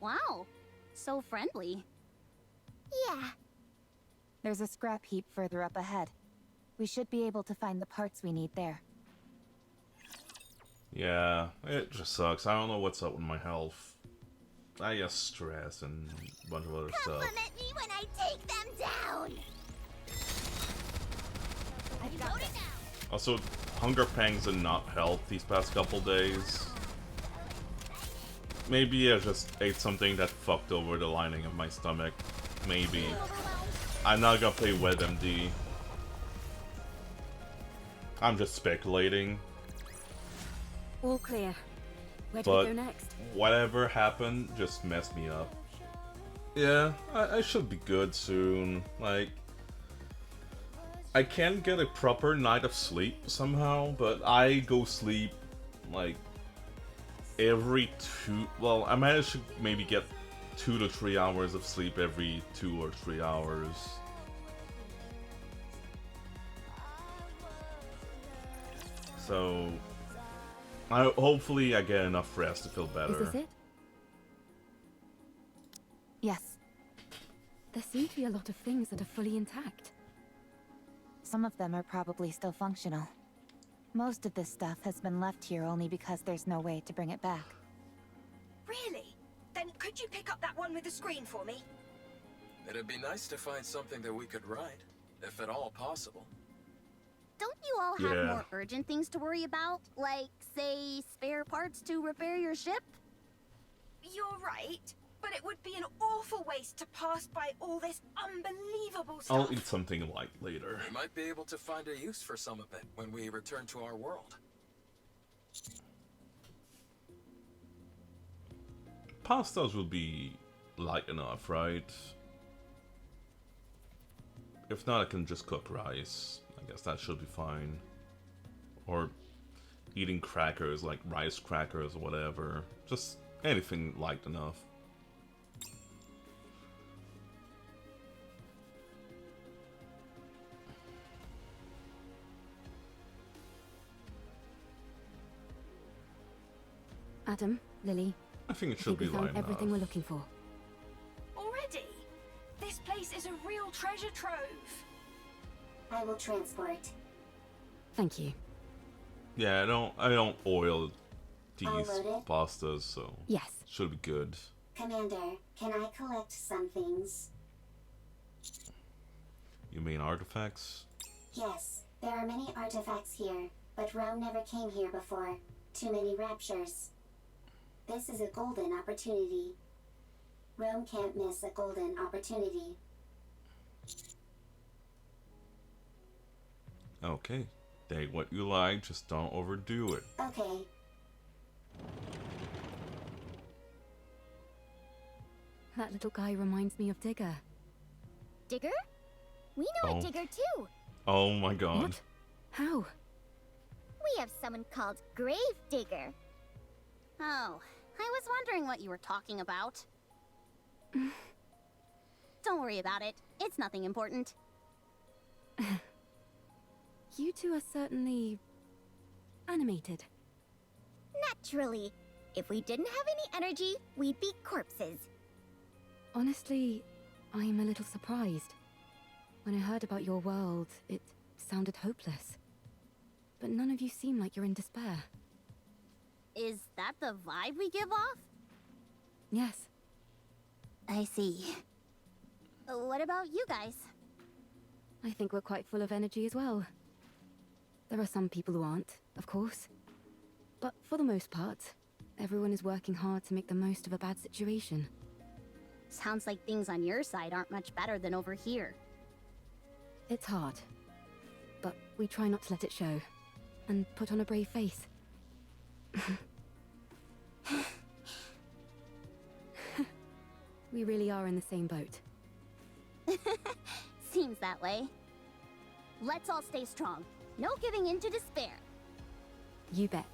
Wow, so friendly. Yeah. There's a scrap heap further up ahead. We should be able to find the parts we need there. Yeah, it just sucks. I don't know what's up with my health. I guess stress and a bunch of other stuff. Compliment me when I take them down! I've got it now! Also, hunger pangs and not health these past couple days. Maybe I just ate something that fucked over the lining of my stomach. Maybe. I'm not gonna play WebMD. I'm just speculating. All clear. Where do But we go next? whatever happened just messed me up. Yeah, I should be good soon. Like, I can get a proper night of sleep somehow, but I go sleep like every well, I manage to maybe get 2 to 3 hours of sleep every 2 or 3 hours. So hopefully I get enough rest to feel better. Is this it? Yes. There seem to be a lot of things that are fully intact. Some of them are probably still functional. Most of this stuff has been left here only because there's no way to bring it back. Really? Then could you pick up that one with the screen for me? It'd be nice to find something that we could ride, if at all possible. Don't you all have Yeah. more urgent things to worry about? Like, say, spare parts to repair your ship? You're right, but it would be an awful waste to pass by all this unbelievable stuff. I'll eat something light later. We might be able to find a use for some of it when we return to our world. Pastas will be light enough, right? If not, I can just cook rice. I guess that should be fine. Or eating crackers, like rice crackers or whatever. Just anything light enough. Adam, Lily, I think it I should think we be light found everything enough. we're looking for. Already? This place is a real treasure trove. I will transport. Thank you. Yeah, I don't oil these Unloaded? pastas, so Yes. should be good. Commander, can I collect some things? You mean artifacts? Yes, there are many artifacts here, but Rome never came here before. Too many raptures. This is a golden opportunity. Rome can't miss a golden opportunity. Okay. Take what you like, just don't overdo it. Okay. That little guy reminds me of Digger. Digger? We know Oh. a Digger too. Oh my god. What? How? We have someone called Grave Digger. Oh, I was wondering what you were talking about. Don't worry about it. It's nothing important. You two are certainly animated. Naturally. If we didn't have any energy, we'd be corpses. Honestly, I'm a little surprised. When I heard about your world, it sounded hopeless. But none of you seem like you're in despair. Is that the vibe we give off? Yes. I see. What about you guys? I think we're quite full of energy as well. There are some people who aren't, of course. But for the most part, everyone is working hard to make the most of a bad situation. Sounds like things on your side aren't much better than over here. It's hard. But we try not to let it show. And put on a brave face. We really are in the same boat. Seems that way. Let's all stay strong. No giving in to despair. You bet.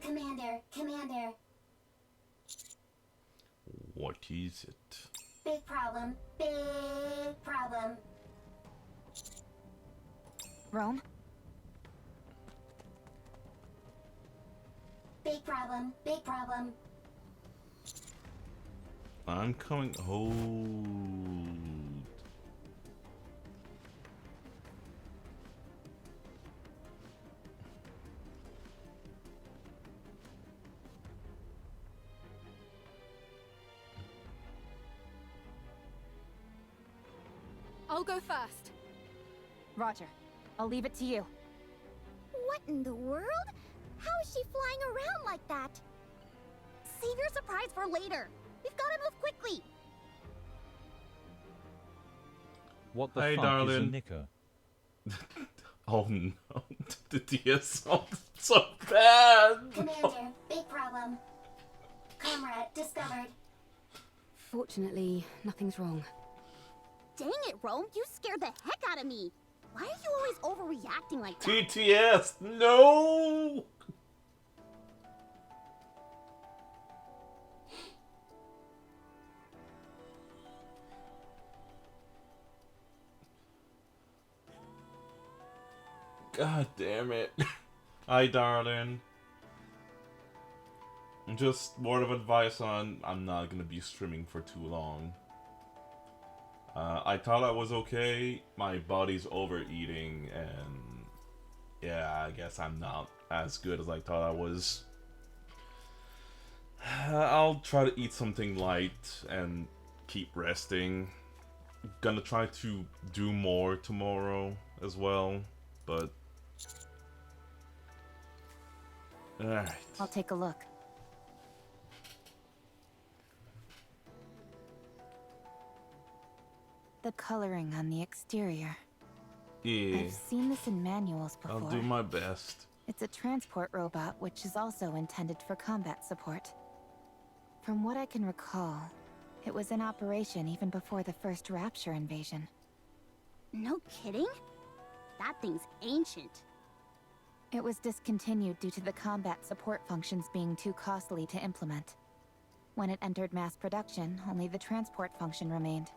Commander, Commander. What is it? Big problem. Big problem. Rome? Big problem. Big problem. I'm coming. Hold. I'll go first. Roger. I'll leave it to you. What in the world? How is she flying around like that? Save your surprise for later. We've got to move quickly. What the Hey, fuck darling. is a Nikke? Oh no, the DS sounds so bad. Commander, big problem. Comrade discovered. Fortunately, nothing's wrong. Dang it, Rome. You scared the heck out of me. Why are you always overreacting like that? TTS, no! God damn it. Hi, darling. Just word of advice on, I'm not gonna be streaming for too long. I thought I was okay. My body's overeating, and yeah, I guess I'm not as good as I thought I was. I'll try to eat something light and keep resting. Gonna try to do more tomorrow as well, but alright. I'll take a look. The coloring on the exterior. Yeah, I've seen this in manuals before. I'll do my best. It's a transport robot, which is also intended for combat support. From what I can recall, it was in operation even before the first Rapture invasion. No kidding? That thing's ancient. It was discontinued due to the combat support functions being too costly to implement. When it entered mass production, only the transport function remained.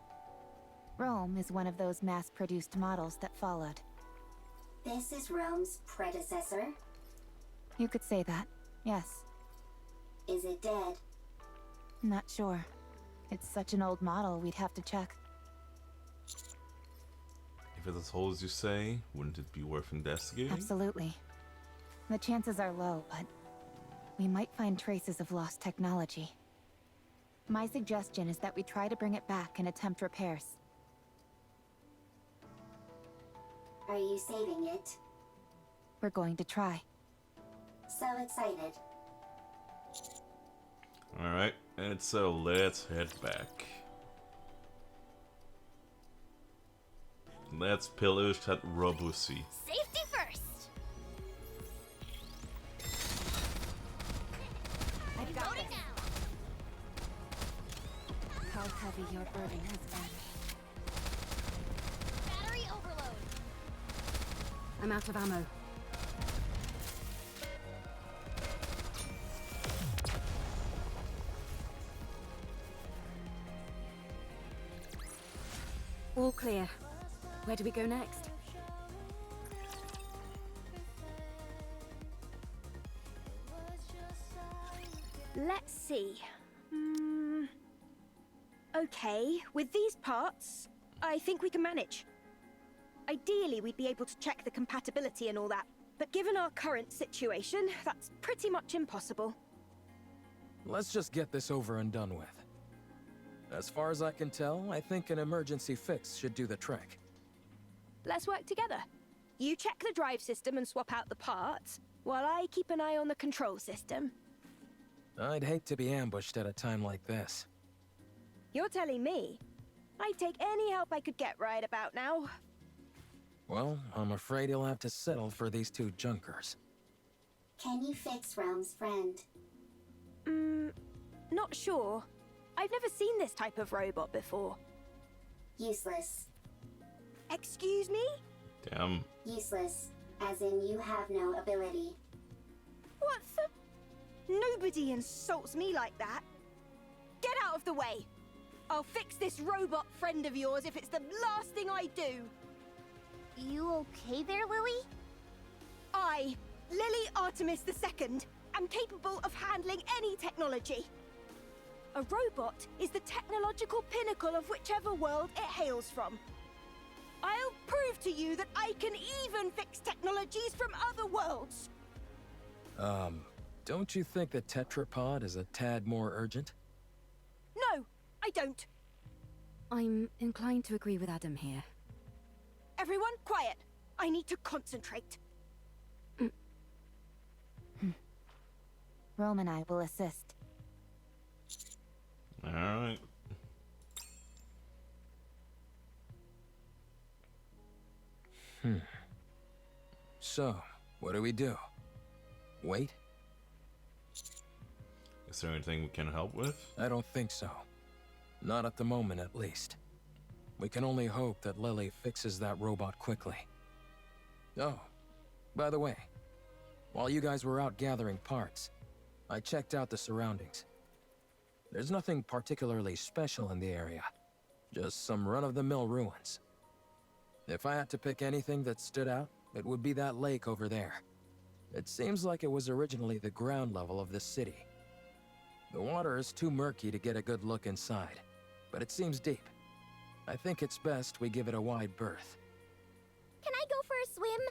Rome is one of those mass-produced models that followed. This is Rome's predecessor. You could say that, yes. Is it dead? Not sure. It's such an old model, we'd have to check. If it's as old as you say, wouldn't it be worth investigating? Absolutely. The chances are low, but we might find traces of lost technology. My suggestion is that we try to bring it back and attempt repairs. Are you saving it? We're going to try. So excited. Alright, and so let's head back. Let's pillage that Filet-O-Fishussy. Safety first! I've got Loading this. now! How heavy your burden has been. Battery overload! I'm out of ammo. All clear. Where do we go next? Let's see. Okay, with these parts, I think we can manage. Ideally, we'd be able to check the compatibility and all that, but given our current situation, that's pretty much impossible. Let's just get this over and done with. As far as I can tell, I think an emergency fix should do the trick. Let's work together. You check the drive system and swap out the parts, while I keep an eye on the control system. I'd hate to be ambushed at a time like this. You're telling me? I'd take any help I could get right about now. Well, I'm afraid you'll have to settle for these two junkers. Can you fix Rome's friend? Not sure. I've never seen this type of robot before. Useless. Excuse me? Damn. Useless, as in you have no ability. What the? Nobody insults me like that. Get out of the way. I'll fix this robot friend of yours if it's the last thing I do. You okay there, Lily? I, Lily Artemis II, am capable of handling any technology. A robot is the technological pinnacle of whichever world it hails from. I'll prove to you that I can even fix technologies from other worlds. Don't you think the tetrapod is a tad more urgent? No, I don't. I'm inclined to agree with Adam here. Everyone, quiet. I need to concentrate. Rome and I will assist. Alright. So, what do we do? Wait? Is there anything we can help with? I don't think so. Not at the moment, at least. We can only hope that Lily fixes that robot quickly. Oh, by the way, while you guys were out gathering parts, I checked out the surroundings. There's nothing particularly special in the area, just some run-of-the-mill ruins. If I had to pick anything that stood out, it would be that lake over there. It seems like it was originally the ground level of this city. The water is too murky to get a good look inside, but it seems deep. I think it's best we give it a wide berth. Can I go for a swim?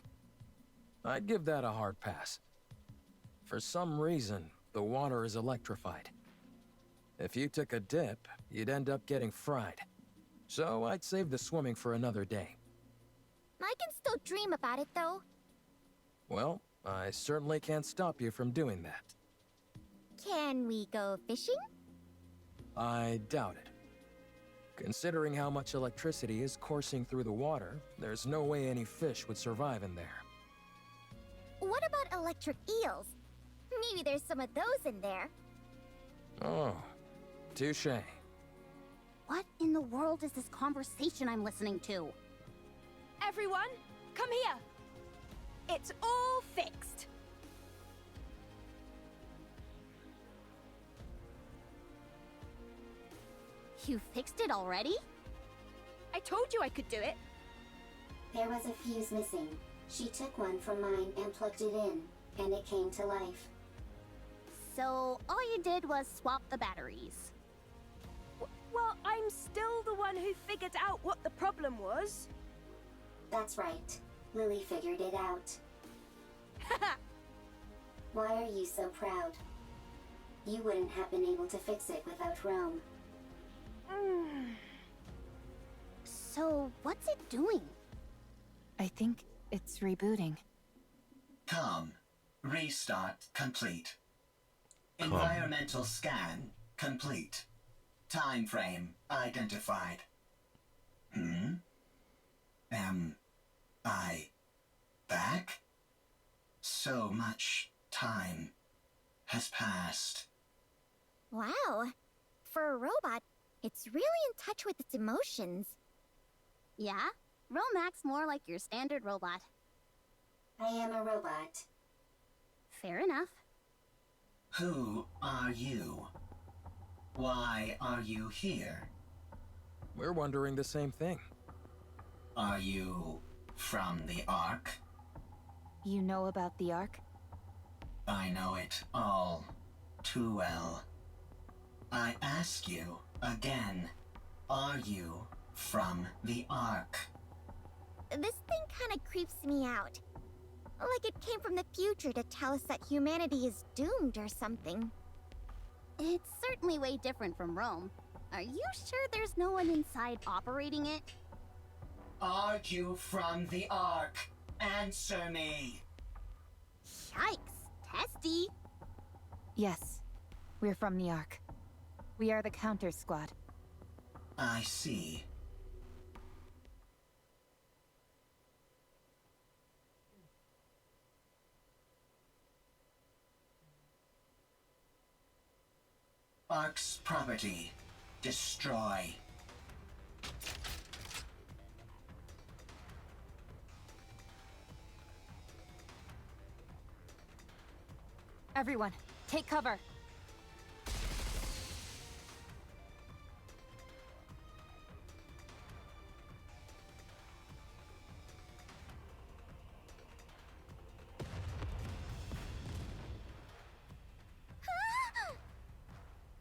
I'd give that a hard pass. For some reason, the water is electrified. If you took a dip, you'd end up getting fried. So I'd save the swimming for another day. I can still dream about it, though. Well, I certainly can't stop you from doing that. Can we go fishing? I doubt it. Considering how much electricity is coursing through the water, there's no way any fish would survive in there. What about electric eels? Maybe there's some of those in there. Oh, touche. What in the world is this conversation I'm listening to? Everyone, come here. It's all fixed. You fixed it already? I told you I could do it. There was a fuse missing. She took one from mine and plugged it in, and it came to life. So all you did was swap the batteries. Well, I'm still the one who figured out what the problem was. That's right. Lily figured it out. Why are you so proud? You wouldn't have been able to fix it without Rome. So what's it doing? I think it's rebooting. Com. Restart complete. Environmental scan complete. Time frame identified. Am I back? So much time has passed. Wow. For a robot, it's really in touch with its emotions. Yeah? Rome acts more like your standard robot. I am a robot. Fair enough. Who are you? Why are you here? We're wondering the same thing. Are you from the Ark? You know about the Ark? I know it all too well. I ask you again, are you from the Ark? This thing kinda creeps me out. Like it came from the future to tell us that humanity is doomed or something. It's certainly way different from Rome. Are you sure there's no one inside operating it? Are you from the Ark? Answer me! Yikes, testy. Yes, we're from the Ark. We are the counter squad. I see. Ark's property. Destroy. Everyone, take cover.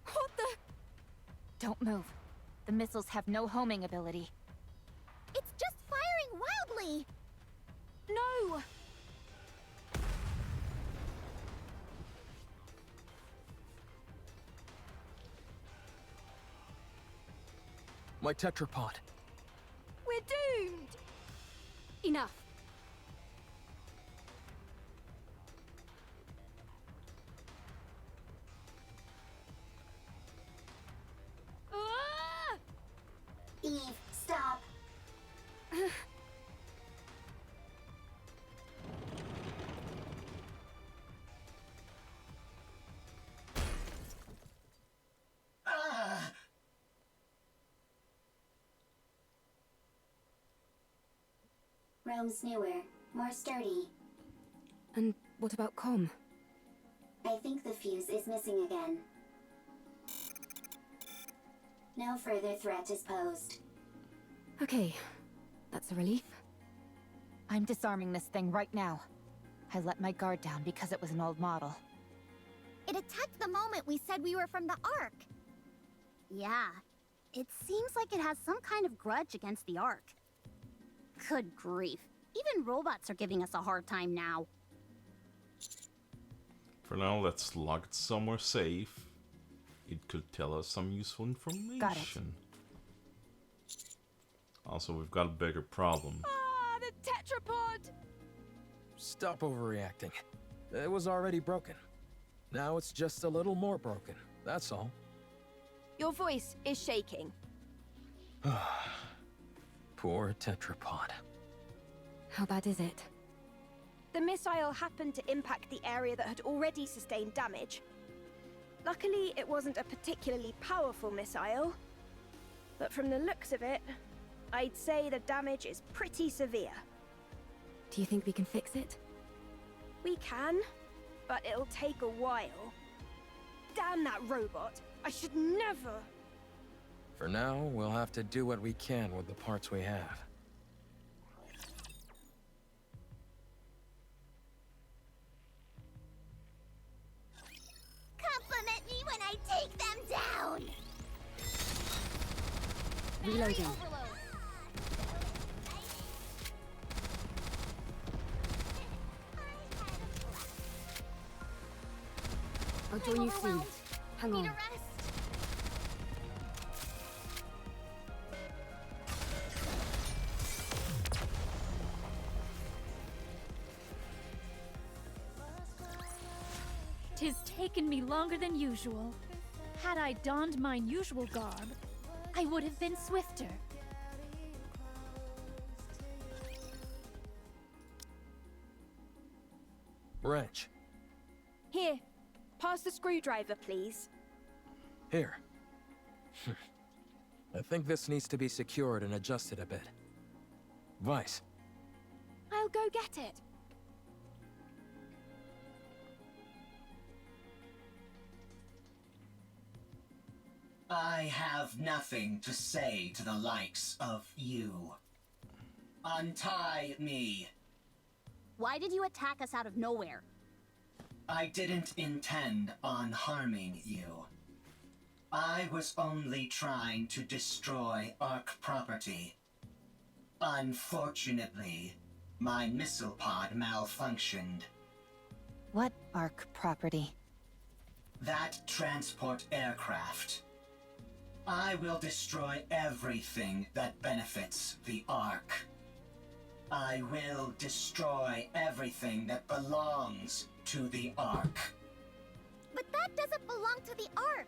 What the? Don't move. The missiles have no homing ability. It's just firing wildly! No! My tetrapod. We're doomed! Enough. Ah! Eve, stop. Ah! Rome's newer, more sturdy. And what about Com? I think the fuse is missing again. No further threat is posed. Okay, that's a relief. I'm disarming this thing right now. I let my guard down because it was an old model. It attacked the moment we said we were from the Ark. Yeah, it seems like it has some kind of grudge against the Ark. Good grief. Even robots are giving us a hard time now. For now, let's lock it somewhere safe. It could tell us some useful information. Got it. Also, we've got a bigger problem. Ah, the tetrapod! Stop overreacting. It was already broken. Now it's just a little more broken, that's all. Your voice is shaking. Poor tetrapod. How bad is it? The missile happened to impact the area that had already sustained damage. Luckily, it wasn't a particularly powerful missile. But from the looks of it, I'd say the damage is pretty severe. Do you think we can fix it? We can, but it'll take a while. Damn that robot! I should never... For now, we'll have to do what we can with the parts we have. Compliment me when I take them down! Reloading. I'll join you soon. Hang on. Need a rest? Tis taken me longer than usual. Had I donned mine usual garb, I would have been swifter. Wrench. Here, pass the screwdriver, please. Here. I think this needs to be secured and adjusted a bit. Vice. I'll go get it. I have nothing to say to the likes of you. Untie me. Why did you attack us out of nowhere? I didn't intend on harming you. I was only trying to destroy Ark property. Unfortunately, my missile pod malfunctioned. What Ark property? That transport aircraft. I will destroy everything that benefits the Ark. I will destroy everything that belongs to the Ark. But that doesn't belong to the Ark.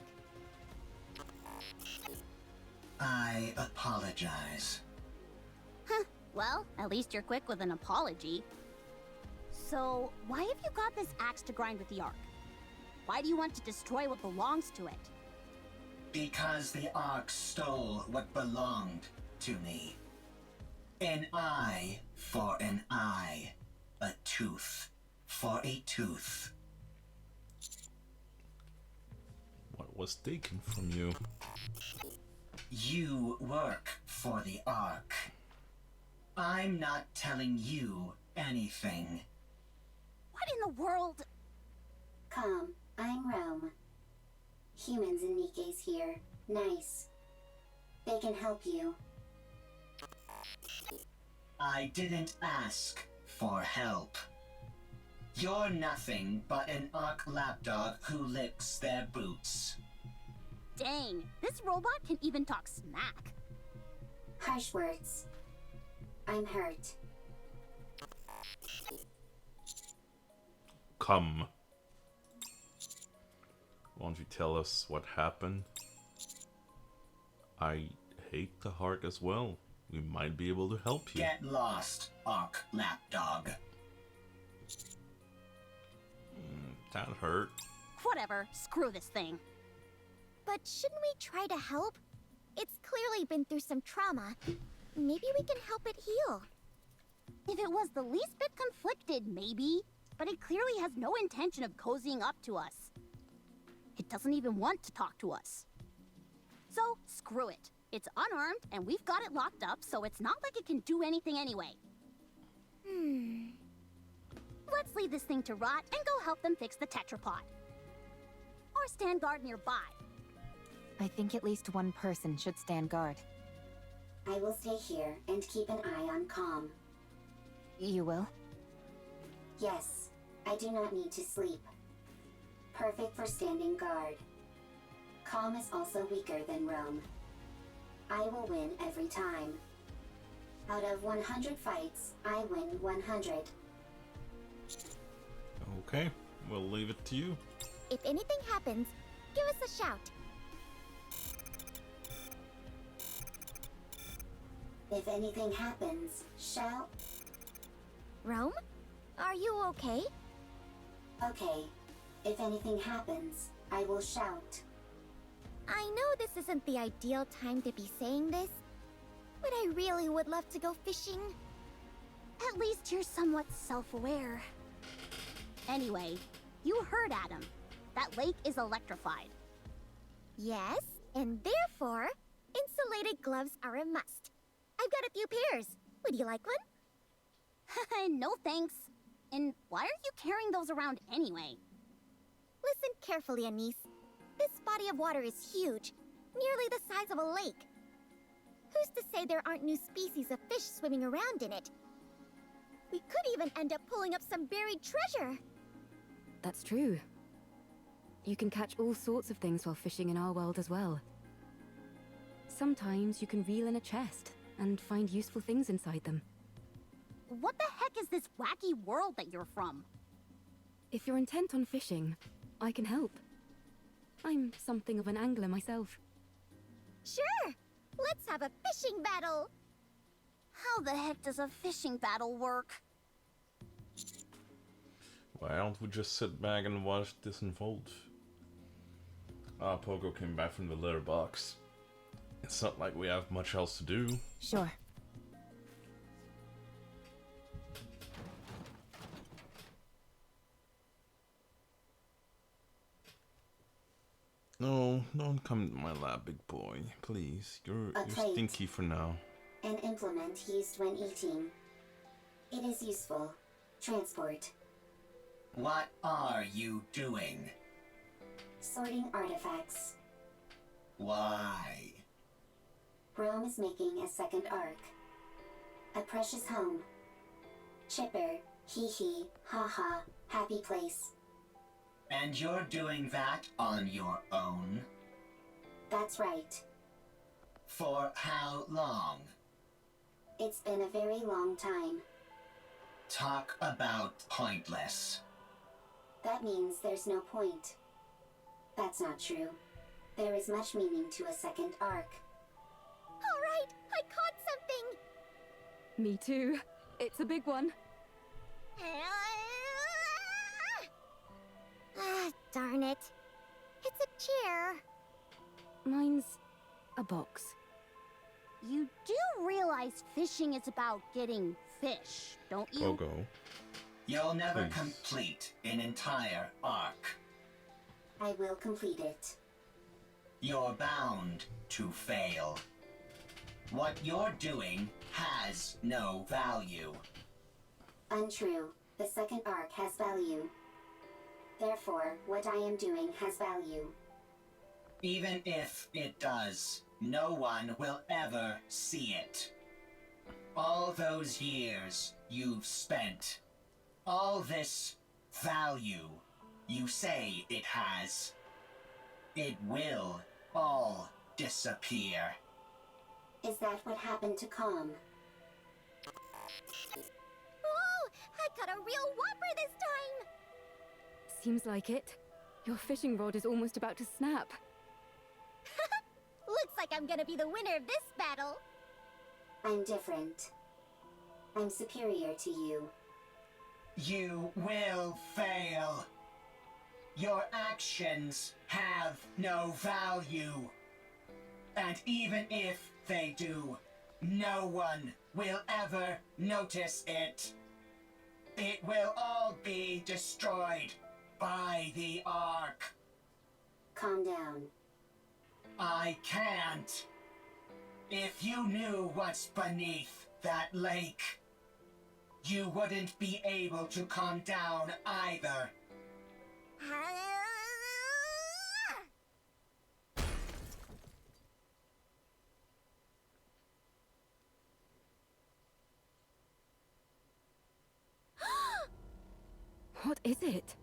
I apologize. Huh. Well, at least you're quick with an apology. So, why have you got this axe to grind with the Ark? Why do you want to destroy what belongs to it? Because the Ark stole what belonged to me. An eye for an eye. A tooth for a tooth. What was taken from you? You work for the Ark. I'm not telling you anything. What in the world? Calm, I'm Rome. Humans and Nikke's here. Nice. They can help you. I didn't ask for help. You're nothing but an Ark lapdog who licks their boots. Dang, this robot can even talk smack. Harsh words. I'm hurt. Come. Won't you tell us what happened? I hate the Ark as well. We might be able to help you. Get lost, Ark lapdog. That hurt. Whatever, screw this thing. But shouldn't we try to help? It's clearly been through some trauma. Maybe we can help it heal. If it was the least bit conflicted, maybe. But it clearly has no intention of cozying up to us. It doesn't even want to talk to us. So, screw it. It's unarmed, and we've got it locked up, so it's not like it can do anything anyway. Let's leave this thing to rot and go help them fix the tetrapod. Or stand guard nearby. I think at least one person should stand guard. I will stay here and keep an eye on Calm. You will? Yes, I do not need to sleep. Perfect for standing guard. Calm is also weaker than Rome. I will win every time. Out of 100 fights, I win 100. Okay, we'll leave it to you. If anything happens, give us a shout. If anything happens, shout. Rome? Are you okay? Okay. If anything happens, I will shout. I know this isn't the ideal time to be saying this, but I really would love to go fishing. At least you're somewhat self-aware. Anyway, you heard Adam. That lake is electrified. Yes, and therefore, insulated gloves are a must. I've got a few pairs. Would you like one? No thanks. And why are you carrying those around anyway? Listen carefully, Anise. This body of water is huge, nearly the size of a lake. Who's to say there aren't new species of fish swimming around in it? We could even end up pulling up some buried treasure. That's true. You can catch all sorts of things while fishing in our world as well. Sometimes you can reel in a chest and find useful things inside them. What the heck is this wacky world that you're from? If you're intent on fishing, I can help. I'm something of an angler myself. Sure! Let's have a fishing battle! How the heck does a fishing battle work? Why don't we just sit back and watch this unfold? Ah, Pogo came back from the litter box. It's not like we have much else to do. Sure. No, don't come to my lab, big boy. Please, you're plate. stinky for now. An implement used when eating. It is useful. Transport. What are you doing? Sorting artifacts. Why? Rome is making a second arc. A precious home. Chipper, hee hee, ha ha, happy place. And you're doing that on your own? That's right. For how long? It's been a very long time. Talk about pointless. That means there's no point. That's not true. There is much meaning to a second arc. Alright, I caught something! Me too. It's a big one. Ah, darn it. It's a chair. Mine's a box. You do realize fishing is about getting fish, don't you? Go. You'll never Please. complete an entire arc. I will complete it. You're bound to fail. What you're doing has no value. Untrue. The second arc has value. Therefore, what I am doing has value. Even if it does, no one will ever see it. All those years you've spent, all this value you say it has, it will all disappear. Is that what happened to Calm? Oh, I got a real whopper this time! Seems like it. Your fishing rod is almost about to snap. Looks like I'm gonna be the winner of this battle. I'm different. I'm superior to you. You will fail. Your actions have no value. And even if they do, no one will ever notice it. It will all be destroyed by the Ark. Calm down. I can't. If you knew what's beneath that lake, you wouldn't be able to calm down either. What is it?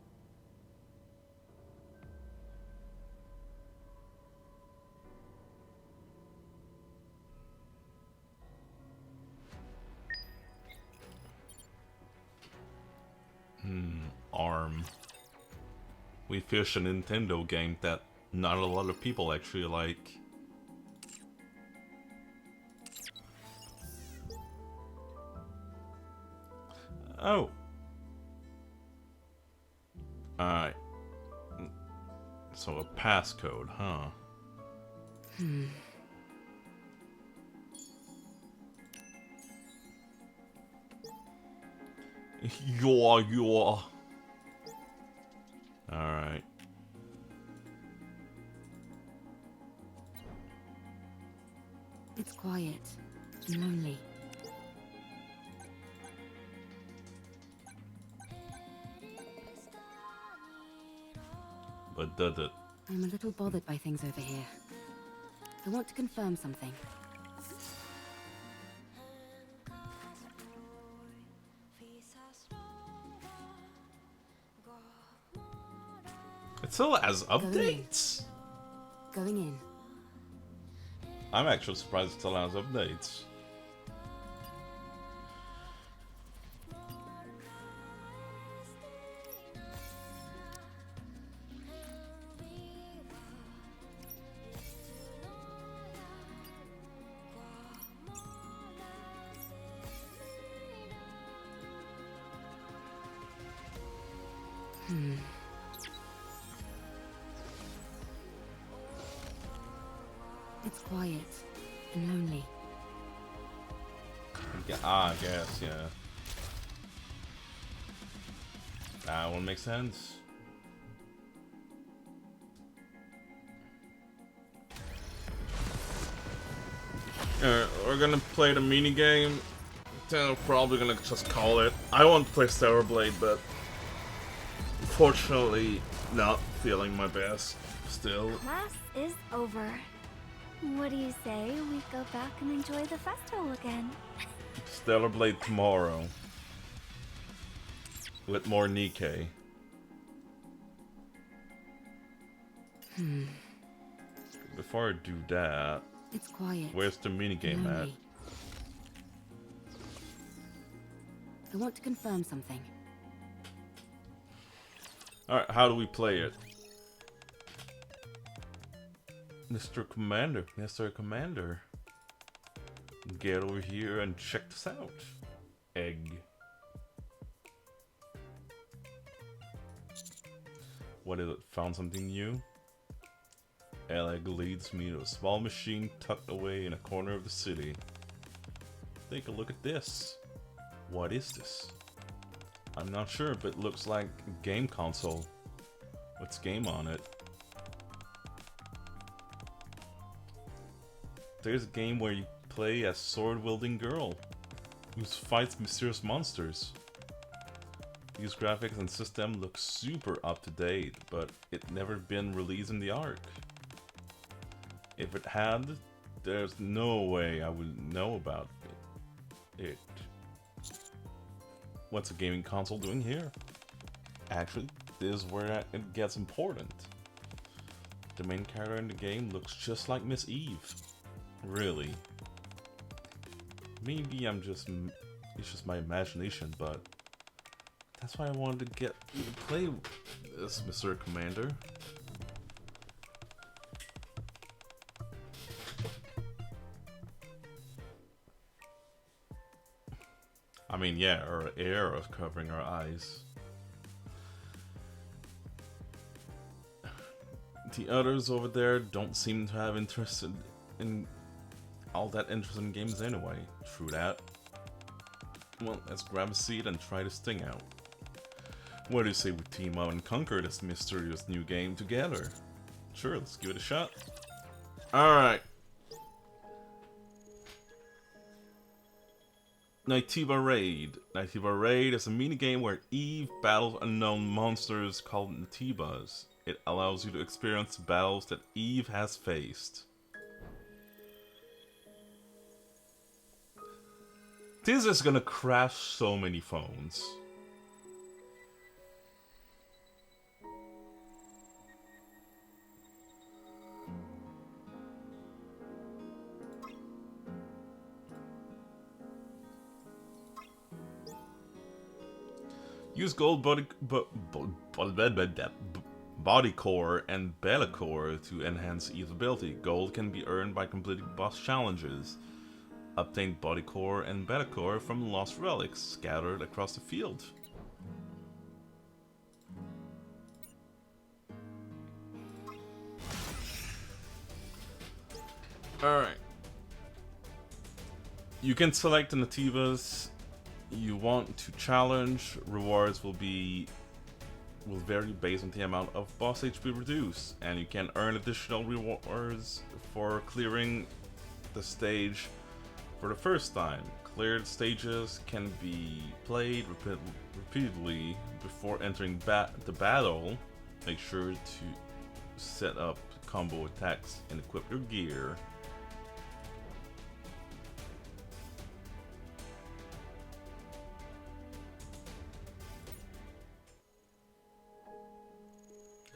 ARM. We fish a Nintendo game that not a lot of people actually like. Oh. Alright. So a passcode, huh? You're. Alright. It's quiet and lonely. But does it? I'm a little bothered by things over here. I want to confirm something. It still has updates? Going in. I'm actually surprised it still has updates. It's quiet and lonely. Yeah, I guess, yeah. That one makes sense. We're gonna play the mini game. Then we're probably gonna just call it. I want to play Stellar Blade, but unfortunately not feeling my best still. Class is over. What do you say we go back and enjoy the festival again? Stellar Blade tomorrow. With more Nikke. Before I do that, it's quiet. Where's the minigame at? I want to confirm something. Alright, how do we play it? Mr. Commander. Get over here and check this out. Egg. What is it? Found something new? Egg leads me to a small machine tucked away in a corner of the city. Take a look at this. What is this? I'm not sure, but it looks like a game console. What's game on it? There's a game where you play as sword-wielding girl who fights mysterious monsters. These graphics and system look super up to date, but it never been released in the ARC. If it had, there's no way I would know about it. What's a gaming console doing here? Actually, this is where it gets important. The main character in the game looks just like Miss Eve. Really. Maybe it's just my imagination, but that's why I wanted to get you to play this, Mr. Commander. I mean, yeah, our air is covering our eyes. The others over there don't seem to have interest in all that interest in games anyway. True that. Well, let's grab a seat and try this thing out. What do you say we team up and conquer this mysterious new game together? Sure, let's give it a shot. Alright. Nitiba Raid. Nitiba Raid is a minigame where Eve battles unknown monsters called Nitibas. It allows you to experience battles that Eve has faced. This is gonna crash so many phones. Use gold body core and belly core to enhance Eve's ability. Gold can be earned by completing boss challenges. Obtain body core and belly core from lost relics scattered across the field. Alright. You can select the Nitibas you want to challenge. Rewards will vary based on the amount of boss HP reduced, and you can earn additional rewards for clearing the stage for the first time. Cleared stages can be played repeatedly before entering the battle. Make sure to set up combo attacks and equip your gear.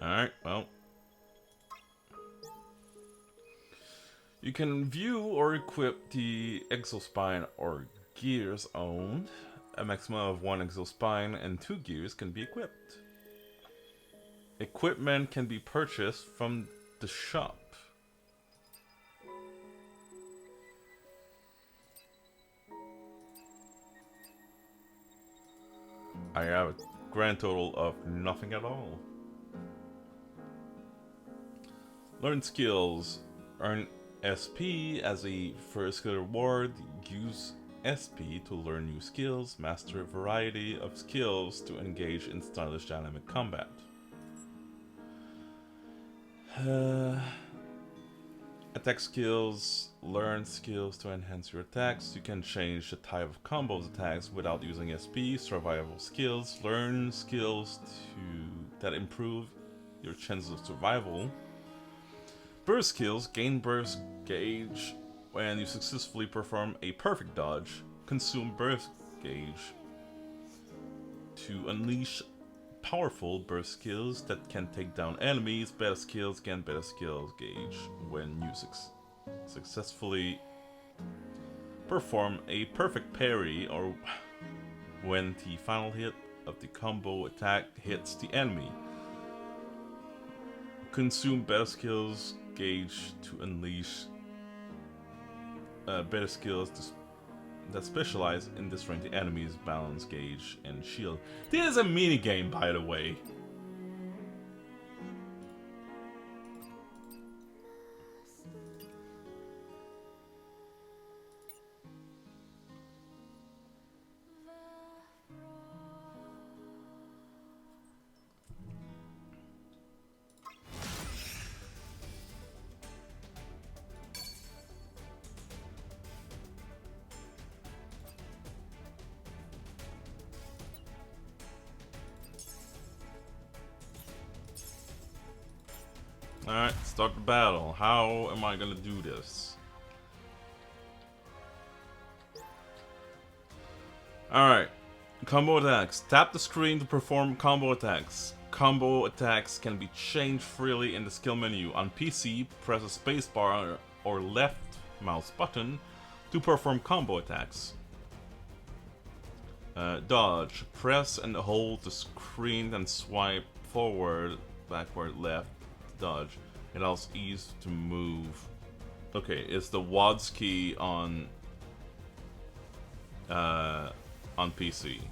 Alright, well. You can view or equip the exospine or gears owned. A maximum of 1 exospine and 2 gears can be equipped. Equipment can be purchased from the shop. I have a grand total of nothing at all. Learn skills. Earn SP as a first skill reward. Use SP to learn new skills. Master a variety of skills to engage in stylish dynamic combat. Attack skills. Learn skills to enhance your attacks. You can change the type of combos attacks without using SP. Survival skills. Learn skills to that improve your chances of survival. Burst skills gain burst gauge when you successfully perform a perfect dodge. Consume burst gauge to unleash powerful burst skills that can take down enemies. Better skills gain better skills gauge when you successfully perform a perfect parry or when the final hit of the combo attack hits the enemy. Consume better skills gauge to unleash better skills that specialize in destroying the enemy's balance gauge and shield. This is a minigame, by the way. Alright, start the battle. How am I gonna do this? Alright, combo attacks. Tap the screen to perform combo attacks. Combo attacks can be changed freely in the skill menu. On PC, press a spacebar or left mouse button to perform combo attacks. Dodge. Press and hold the screen and swipe forward, backward, left. Dodge. It allows ease to move. Okay, it's the WASD key on PC. It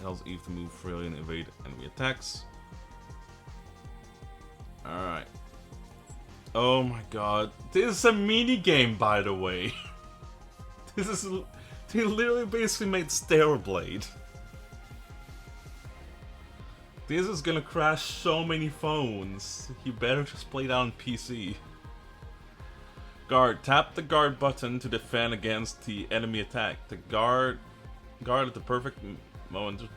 allows ease to move freely and evade enemy attacks. Alright. Oh my god. This is a mini game, by the way. This is... They literally basically made Stellar Blade. This is gonna crash so many phones. You better just play it on PC. Guard. Tap the guard button to defend against the enemy attack. The guard at the perfect moment to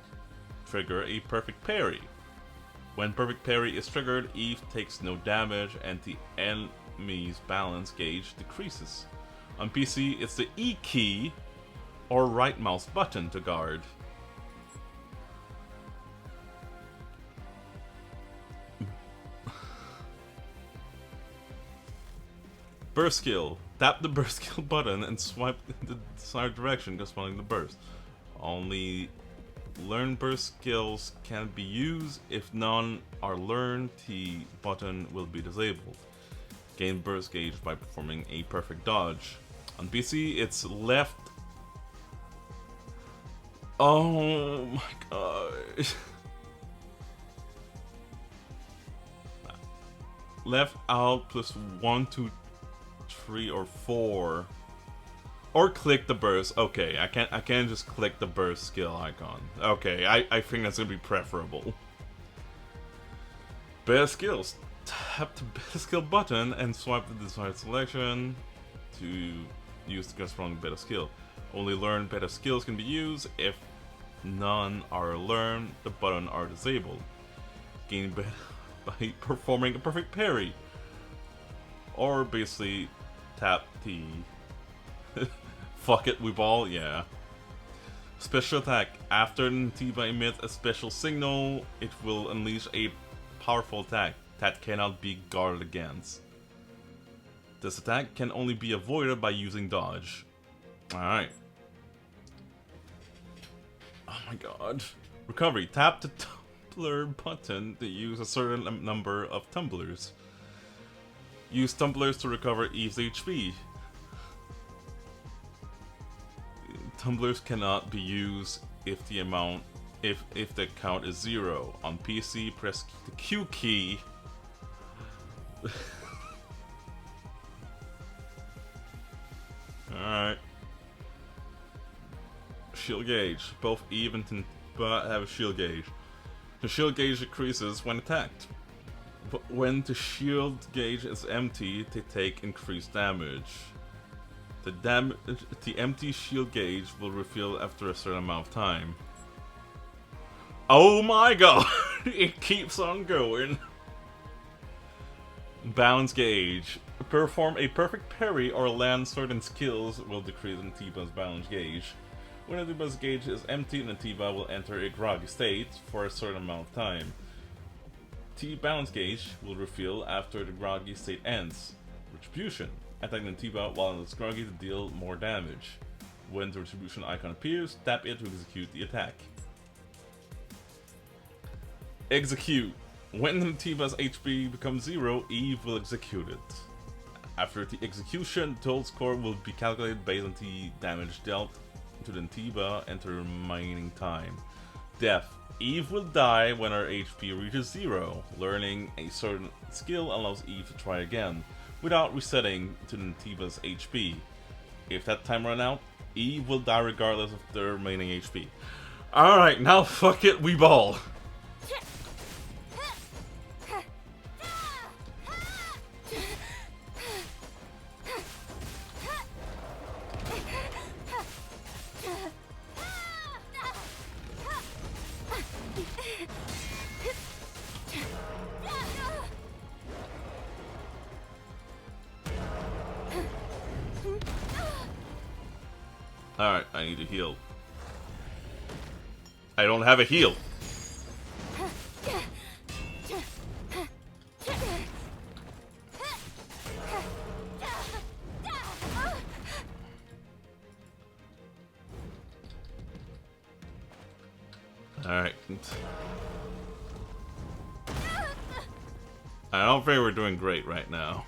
trigger a perfect parry. When perfect parry is triggered, Eve takes no damage and the enemy's balance gauge decreases. On PC, it's the E key or right mouse button to guard. Burst skill. Tap the burst skill button and swipe in the desired direction corresponding to burst. Only learned burst skills can be used. If none are learned, the button will be disabled. Gain burst gauge by performing a perfect dodge. On PC, it's left. Oh my god. Left out plus 1, 2, 3 or 4, or click the burst. Okay, I can't just click the burst skill icon. Okay, I think that's gonna be preferable. Better skills. Tap the better skill button and swipe the desired selection to use the corresponding better skill. Only learned better skills can be used. If none are learned, the button are disabled. Gain better by performing a perfect parry, or basically tap the fuck it, we ball, yeah. Special attack. After Ntiba emits a special signal, it will unleash a powerful attack that cannot be guarded against. This attack can only be avoided by using dodge. Alright. Oh my god. Recovery. Tap the tumbler button to use a certain number of tumblers. Use tumblers to recover Eve's HP. Tumblers cannot be used if the count is 0. On PC, press the Q key. Alright. Shield gauge. Both Eve and Ntiba have a shield gauge. The shield gauge decreases when attacked. But when the shield gauge is empty, they take increased damage. The empty shield gauge will refill after a certain amount of time. Oh my god! It keeps on going. Balance gauge. Perform a perfect parry or land certain skills will decrease Ntiba's balance gauge. When Ntiba's gauge is empty, Ntiba will enter a groggy state for a certain amount of time. Balance gauge will refill after the groggy state ends. Retribution. Attack Ntiba while it's groggy to deal more damage. When the retribution icon appears, tap it to execute the attack. Execute. When Ntiba's HP becomes 0, Eve will execute it. After the execution, the total score will be calculated based on the damage dealt to the Ntiba and the remaining time. Death. Eve will die when her HP reaches 0. Learning a certain skill allows Eve to try again, without resetting to Ntiba's HP. If that time runs out, Eve will die regardless of the remaining HP. Alright, now fuck it, we ball. Alright, I need to heal. I don't have a heal. Alright. I don't think we're doing great right now.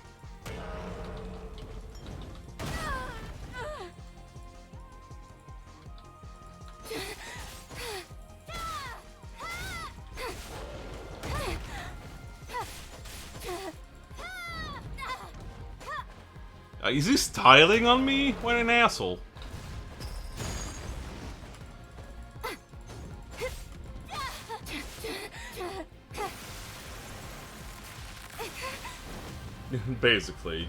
Is he styling on me? What an asshole. Basically.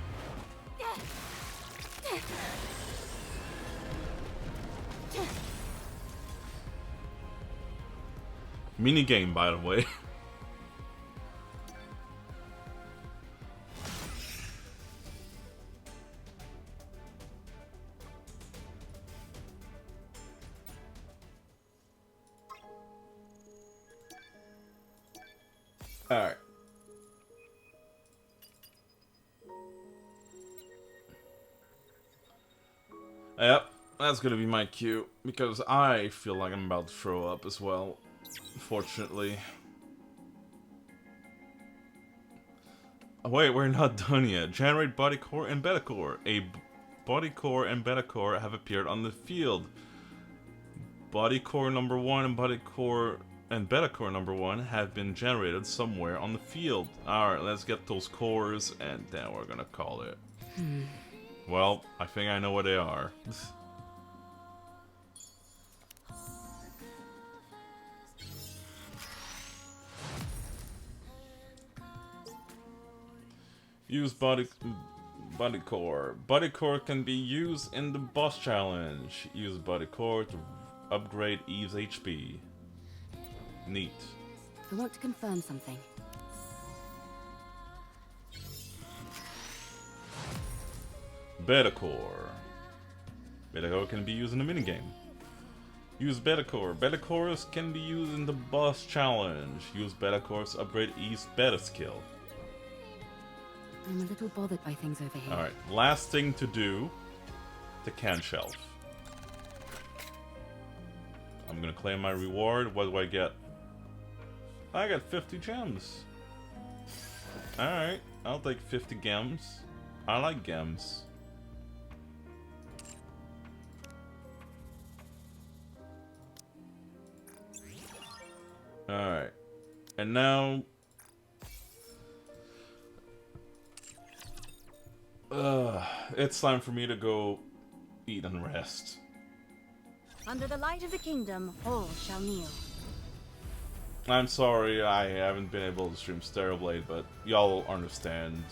Minigame, by the way. Alright. Yep, that's gonna be my cue, because I feel like I'm about to throw up as well, fortunately. Oh, wait, we're not done yet. Generate body core and beta core. A body core and beta core have appeared on the field. Body core number 1 and body core and beta core number 1 have been generated somewhere on the field. Alright, let's get those cores and then we're gonna call it. Well, I think I know what they are. Use body core. Body core can be used in the boss challenge. Use body core to upgrade Eve's HP. Neat. I want to confirm something. Beta core. Beta core can be used in a minigame. Use beta core. Beta cores can be used in the boss challenge. Use beta cores to upgrade Eve's beta skill. I'm a little bothered by things over here. Alright, last thing to do. The can shelf. I'm gonna claim my reward. What do I get? I got 50 gems. Alright, I'll take 50 gems. I like gems. Alright. And now... it's time for me to go eat and rest. Under the light of the kingdom, all shall kneel. I'm sorry I haven't been able to stream Stereo-Blade, but y'all understand.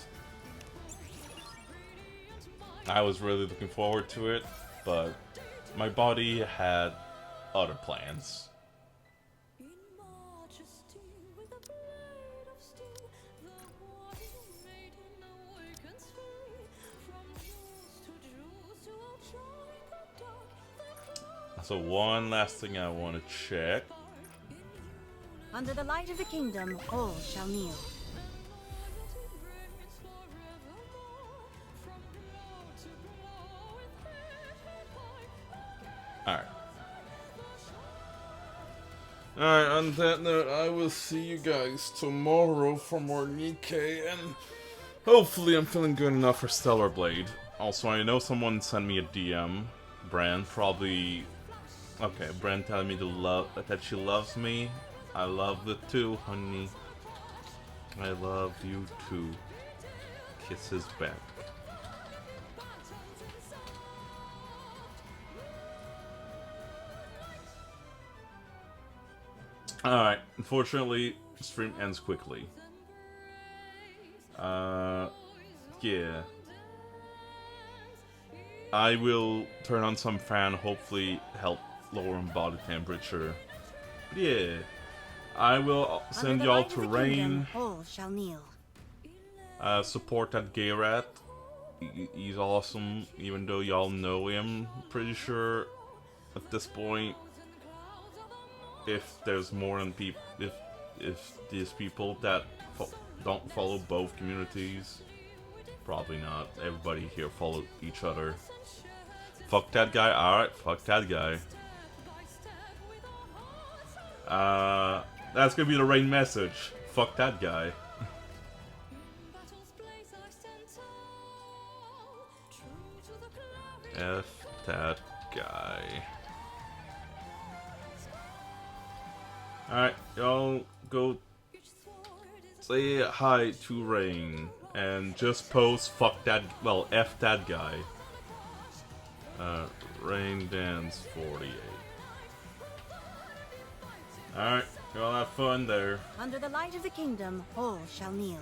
I was really looking forward to it, but my body had other plans. So one last thing I want to check. Under the light of the kingdom, all shall kneel. Alright. Alright, on that note, I will see you guys tomorrow for more Nikke, and hopefully I'm feeling good enough for Stellar Blade. Also, I know someone sent me a DM. Bran, probably... Okay, Bran telling me that she loves me. I love it too, honey. I love you too. Kisses back. Alright, unfortunately, the stream ends quickly. Yeah. I will turn on some fan, hopefully help lower body temperature. But yeah, I will send y'all to Rain. All shall kneel. Support that gay rat. He's awesome, even though y'all know him. Pretty sure at this point, if there's more than people, if these people that don't follow both communities, probably not. Everybody here follow each other. Fuck that guy. Alright, fuck that guy. That's gonna be the Rain message. Fuck that guy. F that guy. Alright, y'all go say hi to Rain and just post fuck that, well, F that guy. Rain Dance 48. Alright, y'all have fun there. Under the light of the kingdom, all shall kneel.